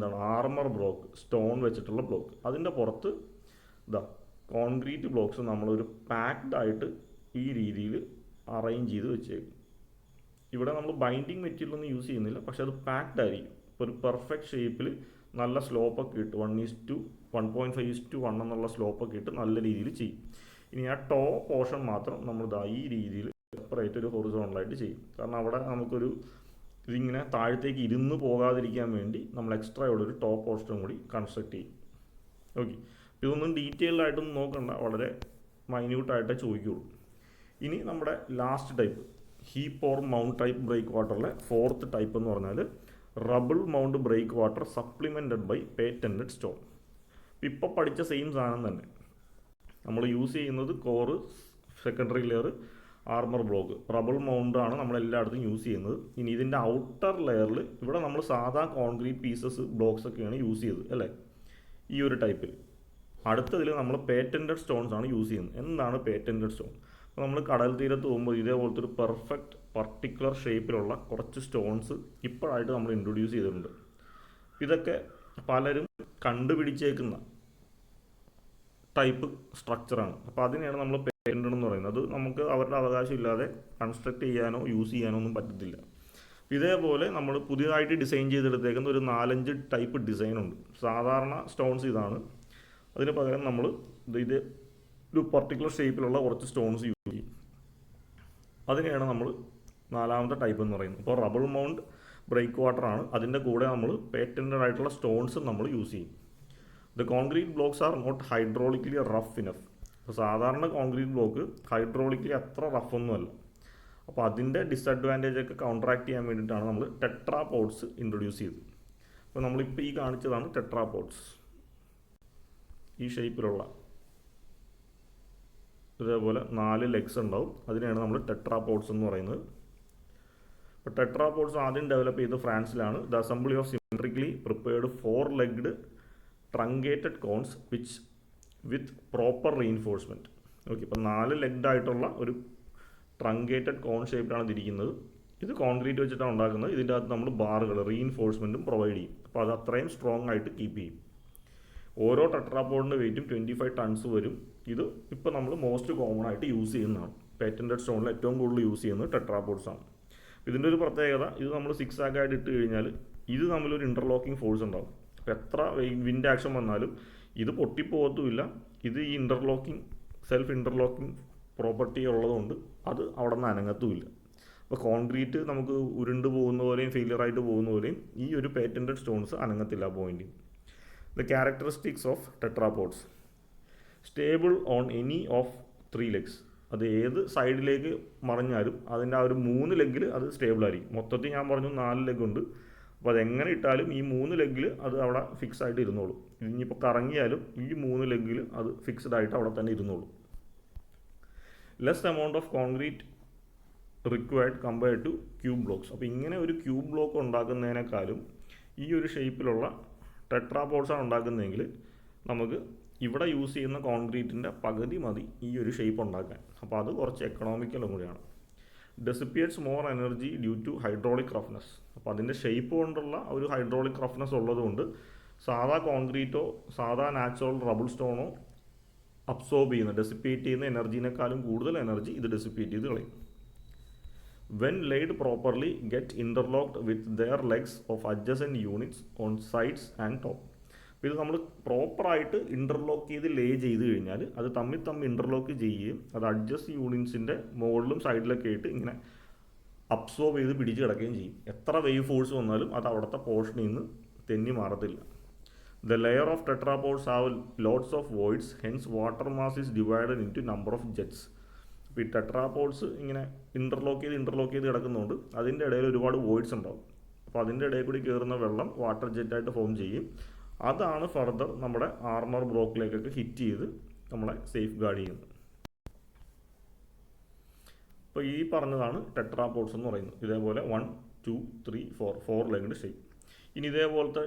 ആർമർ ബ്ലോക്ക്, സ്റ്റോൺ വെച്ചിട്ടുള്ള ബ്ലോക്ക്. അതിൻ്റെ പുറത്ത് കോൺക്രീറ്റ് ബ്ലോക്ക്സ് നമ്മളൊരു പാക്ഡ് ആയിട്ട് ഈ രീതിയിൽ അറേഞ്ച് ചെയ്ത് വെച്ചേക്കും. ഇവിടെ നമ്മൾ ബൈൻഡിങ് മെറ്റീരിയൽ ഒന്നും യൂസ് ചെയ്യുന്നില്ല, പക്ഷെ അത് പാക്ഡ് ആയിരിക്കും. ഇപ്പോൾ ഒരു പെർഫെക്റ്റ് ഷേപ്പിൽ നല്ല സ്ലോപ്പൊക്കെ ഇട്ട് 1:1.5:1 എന്നുള്ള സ്ലോപ്പൊക്കെ ഇട്ട് നല്ല രീതിയിൽ ചെയ്യും. ഇനി ആ ടോ പോർഷൻ മാത്രം നമ്മൾ ഈ രീതിയിൽ സെപ്പറേറ്റ് ഒരു ഹൊറിസോണലായിട്ട് ചെയ്യും. കാരണം അവിടെ നമുക്കൊരു ഇതിങ്ങനെ താഴത്തേക്ക് ഇരുന്ന് പോകാതിരിക്കാൻ വേണ്ടി നമ്മൾ എക്സ്ട്രാ ഇവിടെ ഒരു ടോപ്പ് പോർഷനും കൂടി കൺസ്ട്രക്ട് ചെയ്യും. ഓക്കെ, ഇതൊന്നും ഡീറ്റെയിൽഡ് ആയിട്ടൊന്നും നോക്കണ്ട, വളരെ മൈന്യൂട്ടായിട്ടേ ചോദിക്കുകയുള്ളൂ. ഇനി നമ്മുടെ last type heap or mound type ബ്രേക്ക് വാട്ടറിലെ ഫോർത്ത് ടൈപ്പ് എന്ന് പറഞ്ഞാൽ rubble mound breakwater supplemented by patented stone. ഇപ്പോൾ പഠിച്ച സെയിം സാധനം തന്നെ നമ്മൾ യൂസ് ചെയ്യുന്നത് core, secondary layer, armour block, rubble മൗണ്ടാണ് നമ്മളെല്ലായിടത്തും യൂസ് ചെയ്യുന്നത്. ഇനി ഇതിൻ്റെ ഔട്ടർ ലെയറിൽ ഇവിടെ നമ്മൾ സാധാ കോൺക്രീറ്റ് പീസസ് ബ്ലോക്സ് ഒക്കെയാണ് യൂസ് ചെയ്തത് അല്ലേ, ഈ ഒരു ടൈപ്പിൽ. അടുത്തതിൽ നമ്മൾ പേറ്റൻറ്റഡ് സ്റ്റോൺസ് ആണ് യൂസ് ചെയ്യുന്നത്. എന്താണ് പേറ്റൻറ്റഡ് സ്റ്റോൺ? അപ്പോൾ നമ്മൾ കടൽ തീരത്ത് പോകുമ്പോൾ ഇതേപോലത്തെ ഒരു പെർഫെക്റ്റ് പർട്ടിക്കുലർ ഷേപ്പിലുള്ള കുറച്ച് സ്റ്റോൺസ് ഇപ്പോഴായിട്ട് നമ്മൾ ഇൻട്രൊഡ്യൂസ് ചെയ്തിട്ടുണ്ട്. ഇതൊക്കെ പലരും കണ്ടുപിടിച്ചേക്കുന്ന ടൈപ്പ് സ്ട്രക്ചറാണ്. അപ്പോൾ അതിനെയാണ് നമ്മൾ പേറ്റൻറ്റഡ് എന്ന് പറയുന്നത്. അത് നമുക്ക് അവരുടെ അവകാശം ഇല്ലാതെ കൺസ്ട്രക്ട് ചെയ്യാനോ യൂസ് ചെയ്യാനോ ഒന്നും പറ്റത്തില്ല. ഇതേപോലെ നമ്മൾ പുതിയതായിട്ട് ഡിസൈൻ ചെയ്തെടുത്തേക്കുന്ന ഒരു 4-5 ടൈപ്പ് ഡിസൈനുണ്ട്. സാധാരണ സ്റ്റോൺസ് ഇതാണ്, അതിന് പകരം നമ്മൾ ഇത് ഒരു പർട്ടിക്കുലർ ഷേപ്പിലുള്ള കുറച്ച് സ്റ്റോൺസ് യൂസ് ചെയ്യും. അതിനെയാണ് നമ്മൾ നാലാമത്തെ ടൈപ്പ് എന്ന് പറയുന്നത്. ഇപ്പോൾ റബിൾ മൗണ്ട് ബ്രേക്ക് വാട്ടറാണ്, അതിൻ്റെ കൂടെ നമ്മൾ പേറ്റൻറ്റഡ് ആയിട്ടുള്ള സ്റ്റോൺസും നമ്മൾ യൂസ് ചെയ്യും. The concrete blocks are not hydraulically rough enough. അപ്പോൾ സാധാരണ കോൺക്രീറ്റ് ബ്ലോക്ക് ഹൈഡ്രോളിക്കലി അത്ര റഫൊന്നുമല്ല. അപ്പോൾ അതിൻ്റെ ഡിസഡ്വാൻറ്റേജൊക്കെ കൗണ്ടറാക്ട് ചെയ്യാൻ വേണ്ടിയിട്ടാണ് നമ്മൾ ടെട്രാ പോഡ്സ് ഇൻട്രൊഡ്യൂസ് ചെയ്തത്. അപ്പോൾ നമ്മളിപ്പോൾ ഈ കാണിച്ചതാണ് ടെട്രാ പോഡ്സ്, ഈ ഷേപ്പിലുള്ള ഇതേപോലെ 4 ലെഗ്സ് ഉണ്ടാവും. അതിനെയാണ് നമ്മൾ ടെട്രാ പോഡ്സ് എന്ന് പറയുന്നത്. അപ്പോൾ ടെട്രാ പോഡ്സ് ആദ്യം ഡെവലപ്പ് ചെയ്തത് ഫ്രാൻസിലാണ്. The assembly of symmetrically prepared 4-legged truncated cones with proper reinforcement. Okay, ഇപ്പോൾ 4 legged ആയിട്ടുള്ള ഒരു ട്രങ്കേറ്റഡ് കോൺ ഷേപ്പിലാണ് ഇതിരിക്കുന്നത്. ഇത് കോൺക്രീറ്റ് വെച്ചിട്ടാണ് ഉണ്ടാക്കുന്നത്. ഇതിൻ്റെ അകത്ത് നമ്മൾ ബാറുകൾ റീഇൻഫോഴ്സ്മെൻറ്റും പ്രൊവൈഡ് ചെയ്യും. അപ്പോൾ അത് അത്രയും സ്ട്രോങ് ആയിട്ട് കീപ്പ് ചെയ്യും. ഓരോ ടെട്രാപോഡിൻ്റെ വെയിറ്റും 25 ടൺസ് വരും. ഇത് ഇപ്പോൾ നമ്മൾ മോസ്റ്റ് കോമൺ ആയിട്ട് യൂസ് ചെയ്യുന്നതാണ്. പേറ്റൻറ്റഡ് സ്റ്റോണിൽ ഏറ്റവും കൂടുതൽ യൂസ് ചെയ്യുന്നത് ടെട്രാപോഡ്സ് ആണ്. ഇതിൻ്റെ ഒരു പ്രത്യേകത, ഇത് നമ്മൾ 6 ആക്കായിട്ട് ഇട്ട് കഴിഞ്ഞാൽ ഇത് തമ്മിലൊരു ഇൻ്റർലോക്കിംഗ് ഫോഴ്സ് ഉണ്ടാവും. അപ്പോൾ എത്ര വിൻഡ് ആക്ഷൻ വന്നാലും ഇത് പൊട്ടിപ്പോകത്തുമില്ല. ഇത് ഈ സെൽഫ് ഇൻ്റർലോക്കിംഗ് പ്രോപ്പർട്ടി ഉള്ളതുകൊണ്ട് അത് അവിടെ നിന്ന് അനങ്ങത്തുമില്ല. അപ്പോൾ കോൺക്രീറ്റ് നമുക്ക് ഉരുണ്ട് പോകുന്ന പോലെയും ഫെയിലിയറായിട്ട് പോകുന്ന പോലെയും ഈ ഒരു പേറ്റൻറ്റഡ് സ്റ്റോൺസ് അനങ്ങത്തില്ല point. The characteristics of tetrapods: stable on any of 3 legs. അത് ഏത് സൈഡിലേക്ക് മറിഞ്ഞാലും അതിൻ്റെ ആ ഒരു 3 ലെഗിൽ അത് സ്റ്റേബിൾ ആയിരിക്കും. മൊത്തത്തിൽ ഞാൻ പറഞ്ഞു 4 ലെഗ് ഉണ്ട്. അപ്പോൾ അതെങ്ങനെ ഇട്ടാലും ഈ 3 ലെഗിൽ അത് അവിടെ ഫിക്സ് ആയിട്ട് ഇരുന്നോളും. ഇനിയിപ്പോൾ കറങ്ങിയാലും ഈ 3 ലെഗിൽ അത് ഫിക്സ്ഡ് ആയിട്ട് അവിടെ തന്നെ ഇരുന്നോളും. Less amount of concrete required compared two cube blocks. അപ്പോൾ ഇങ്ങനെ ഒരു ക്യൂബ് ബ്ലോക്ക് ഉണ്ടാക്കുന്നതിനേക്കാളും ഈ ഒരു ഷേപ്പിലുള്ള ടെട്രാപോഡ്സാണ് ഉണ്ടാക്കുന്നതെങ്കിൽ നമുക്ക് ഇവിടെ യൂസ് ചെയ്യുന്ന കോൺക്രീറ്റിൻ്റെ പകുതി മതി ഈ ഒരു ഷേപ്പ് ഉണ്ടാക്കാൻ. അപ്പോൾ അത് കുറച്ച് എക്കണോമിക്കലും കൂടിയാണ്. Dissipates more energy due to hydraulic roughness. അപ്പോൾ അതിൻ്റെ ഷേപ്പ് കൊണ്ടുള്ള ഒരു ഹൈഡ്രോളിക് റഫ്നെസ് ഉള്ളതുകൊണ്ട് സാധാ കോൺക്രീറ്റോ സാധാ നാച്ചുറൽ റബിൾ സ്റ്റോണോ അബ്സോർബ് ചെയ്യുന്ന ഡെസിപ്പേറ്റ് ചെയ്യുന്ന എനർജീനേക്കാളും കൂടുതൽ എനർജി ഇത് ഡെസിപ്പേറ്റ് ചെയ്ത് കളയും. When laid properly, get interlocked with their legs of adjacent units on sides and top. അപ്പോൾ ഇത് നമ്മൾ പ്രോപ്പറായിട്ട് ഇൻ്റർലോക്ക് ചെയ്ത് ലേ ചെയ്ത് കഴിഞ്ഞാൽ അത് തമ്മിൽ ഇൻ്റർലോക്ക് ചെയ്യുകയും അത് അഡ്ജസ്റ്റ് യൂണിറ്റ്സിൻ്റെ മുകളിലും സൈഡിലൊക്കെ ആയിട്ട് ഇങ്ങനെ അബ്സോർബ് ചെയ്ത് പിടിച്ച് കിടക്കുകയും ചെയ്യും. എത്ര വേവ് ഫോഴ്സ് വന്നാലും അത് അവിടുത്തെ പോർഷനിൽ നിന്ന് തെന്നി മാറത്തില്ല. The layer of tetrapods have lots of voids, hence water mass is divided into number of jets. ഇപ്പോൾ ഈ ടെട്രാപോഡ്സ് ഇങ്ങനെ ഇൻ്റർലോക്ക് ചെയ്ത് കിടക്കുന്നതുകൊണ്ട് അതിൻ്റെ ഇടയിൽ ഒരുപാട് വോയിഡ്സ് ഉണ്ടാവും. അപ്പോൾ അതിൻ്റെ ഇടയിൽ കൂടി കയറുന്ന വെള്ളം വാട്ടർ ജെറ്റായിട്ട് ഫോം ചെയ്യും. അതാണ് ഫർദർ നമ്മുടെ ആർമർ ബ്ലോക്കിലേക്കൊക്കെ ഹിറ്റ് ചെയ്ത് നമ്മളെ സേഫ് ഗാർഡ് ചെയ്യുന്നത്. അപ്പോൾ ഈ പറഞ്ഞതാണ് ടെട്രാപോഡ്സ് എന്ന് പറയുന്നത്. ഇതേപോലെ 1, 2, 3, 4 ലെഗ്ഡ് ഷേപ്പ്. ഇനി ഇതേപോലത്തെ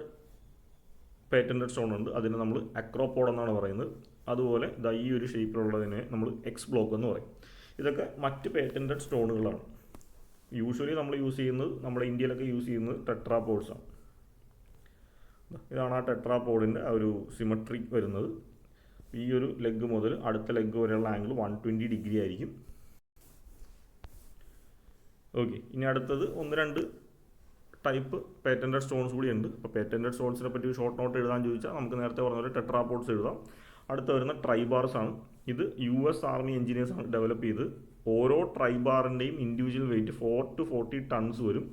പേറ്റൻറ്റഡ് സ്റ്റോൺ ഉണ്ട്, അതിനെ നമ്മൾ അക്രോപോഡ് എന്നാണ് പറയുന്നത്. അതുപോലെ ഈ ഒരു ഷേപ്പിലുള്ളതിനെ നമ്മൾ എക്സ് ബ്ലോക്ക് എന്ന് പറയും. ഇതൊക്കെ മറ്റ് പേറ്റൻറ്റഡ് സ്റ്റോണുകളാണ്. യൂഷ്വലി നമ്മൾ യൂസ് ചെയ്യുന്നത്, നമ്മുടെ ഇന്ത്യയിലൊക്കെ യൂസ് ചെയ്യുന്നത് ടെട്രാപോഡ്സാണ്. ഇതാണ് ആ ടെട്രാപോഡിൻ്റെ ആ ഒരു സിമട്രി വരുന്നത്. ഈ ഒരു ലെഗ് മുതൽ അടുത്ത ലെഗ് വരെയുള്ള ആംഗിൾ 120 ഡിഗ്രി ആയിരിക്കും. ഓക്കെ, ഇനി അടുത്തത് 1-2 ടൈപ്പ് പേറ്റൻറ്റഡ് സ്റ്റോൺസ് കൂടി ഉണ്ട്. അപ്പോൾ പേറ്റൻറ്റഡ് സ്റ്റോൺസിനെ പറ്റി ഒരു ഷോർട്ട് നോട്ട് എഴുതാൻ ചോദിച്ചാൽ നമുക്ക് നേരത്തെ പറഞ്ഞ പോലെ ടെട്രാപോഡ്സ് എഴുതാം. അടുത്ത വരുന്ന ട്രൈബാർസ് ആണ്. ഇത് US ആർമി എഞ്ചിനീയേഴ്സാണ് ഡെവലപ്പ് ചെയ്ത്. ഓരോ ട്രൈബാറിൻ്റെയും ഇൻഡിവിജ്വൽ വെയിറ്റ് 4 to 40 ടൺസ് വരും.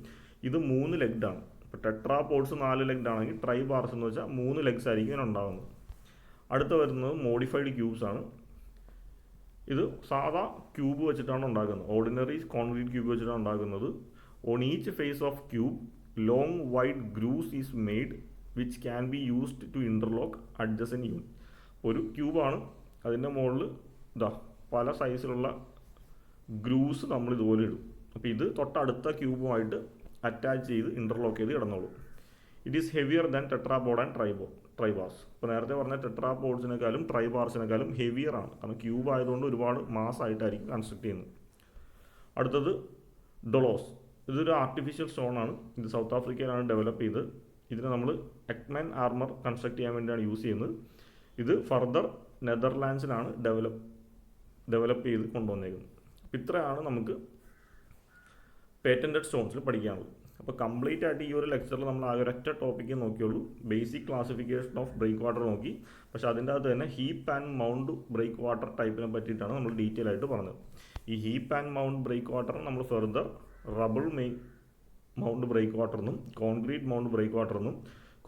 ഇത് 3 ലെഗ്ഡ് ആണ്. ഇപ്പോൾ ടെട്രാപോഡ്സ് 4 ലെഗ്ഡ് ആണെങ്കിൽ ട്രൈബാർസ് എന്ന് വെച്ചാൽ 3 ലെഗ്സ് ആയിരിക്കും ഇതിനുണ്ടാകുന്നത്. അടുത്ത വരുന്നത് മോഡിഫൈഡ് ക്യൂബ്സ് ആണ്. ഇത് സാധാ ക്യൂബ് വെച്ചിട്ടാണ് ഉണ്ടാക്കുന്നത്. ഓർഡിനറി കോൺക്രീറ്റ് ക്യൂബ് വെച്ചിട്ടാണ് ഉണ്ടാക്കുന്നത്. On each face of cube long wide grooves is made which can be used to interlock adjacent unit. ഒരു ക്യൂബാണ്, അതിൻ്റെ മുകളിൽ പല സൈസിലുള്ള ഗ്രൂസ് നമ്മൾ ഇതുപോലെ ഇടും. അപ്പോൾ ഇത് തൊട്ടടുത്ത ക്യൂബുമായിട്ട് അറ്റാച്ച് ചെയ്ത് ഇൻ്റർലോക്ക് ചെയ്ത് കിടന്നോളും. It is heavier than tetrapod and tribars. ഇപ്പോൾ നേരത്തെ പറഞ്ഞ ടെട്രാപോഡ്സിനേക്കാളും ട്രൈബാർസിനേക്കാളും ഹെവിയർ ആണ്. കാരണം ക്യൂബ് ആയതുകൊണ്ട് ഒരുപാട് മാസ് ആയിട്ടായിരിക്കും കൺസ്ട്രക്ട് ചെയ്യുന്നത്. അടുത്തത് ഡൊളോസ്. ഇതൊരു ആർട്ടിഫിഷ്യൽ സ്റ്റോണാണ്. ഇത് സൗത്ത് ആഫ്രിക്കയിലാണ് ഡെവലപ്പ് ചെയ്ത്. ഇതിനെ നമ്മൾ എക്മാൻ ആർമർ കൺസ്ട്രക്ട് ചെയ്യാൻ വേണ്ടിയാണ് യൂസ് ചെയ്യുന്നത്. ഇത് ഫർദർ നെതർലാൻഡ്സിലാണ് ഡെവലപ്പ് ചെയ്ത് കൊണ്ടുവന്നേക്കുന്നത്. ഇത്രയാണ് നമുക്ക് പേറ്റൻറ്റഡ് സ്റ്റോൺസിൽ പഠിക്കാനുള്ളത്. അപ്പോൾ കംപ്ലീറ്റ് ആയിട്ട് ഈ ഒരു ലെക്ചറിൽ നമ്മൾ ആ ഒരൊറ്റ ടോപ്പിക്ക് നോക്കിയുള്ളൂ. Basic classification of breakwater നോക്കി. പക്ഷേ അതിൻ്റെ അകത്ത് തന്നെ heap and mound breakwater ടൈപ്പിനെ പറ്റിയിട്ടാണ് നമ്മൾ ഡീറ്റെയിൽ ആയിട്ട് പറഞ്ഞത്. ഈ heap and mound breakwater നമ്മൾ further rubble mound breakwater എന്നും കോൺക്രീറ്റ് മൗണ്ട് ബ്രേക്ക് വാട്ടർ എന്നും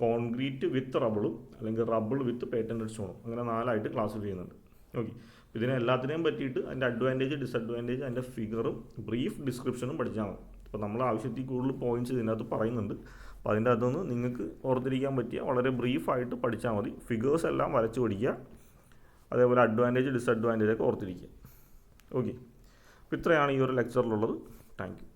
കോൺക്രീറ്റ് വിത്ത് റബിളും അല്ലെങ്കിൽ റബിൾ വിത്ത് പേറ്റൻറ്റഡ് സ്റ്റോണും അങ്ങനെ 4ആയിട്ട് ക്ലാസിഫൈ ചെയ്യുന്നുണ്ട്. ഓക്കെ, ഇതിനെ എല്ലാത്തിനെയും പറ്റിയിട്ട് അതിൻ്റെ അഡ്വാൻറ്റേജ് ഡിസഡ്വാൻറ്റേജ് അതിൻ്റെ ഫിഗറും ബ്രീഫ് ഡിസ്ക്രിപ്ഷനും പഠിച്ചാൽ മതി. അപ്പോൾ നമ്മൾ ആവശ്യത്തിൽ കൂടുതൽ പോയിൻറ്റ്സ് ഇതിനകത്ത് പറയുന്നുണ്ട്. അപ്പോൾ അതിൻ്റെ അകത്തുനിന്ന് നിങ്ങൾക്ക് ഓർത്തിരിക്കാൻ പറ്റിയ വളരെ ബ്രീഫായിട്ട് പഠിച്ചാൽ മതി. ഫിഗേഴ്സ് എല്ലാം വരച്ച് പഠിക്കുക, അതേപോലെ അഡ്വാൻറ്റേജ് ഡിസഡ്വാൻറ്റേജ് ഒക്കെ ഓർത്തിരിക്കുക. ഓക്കെ, അപ്പോൾ ഇത്രയാണ് ഈ ഒരു ലെക്ചറിലുള്ളത്. Thank you.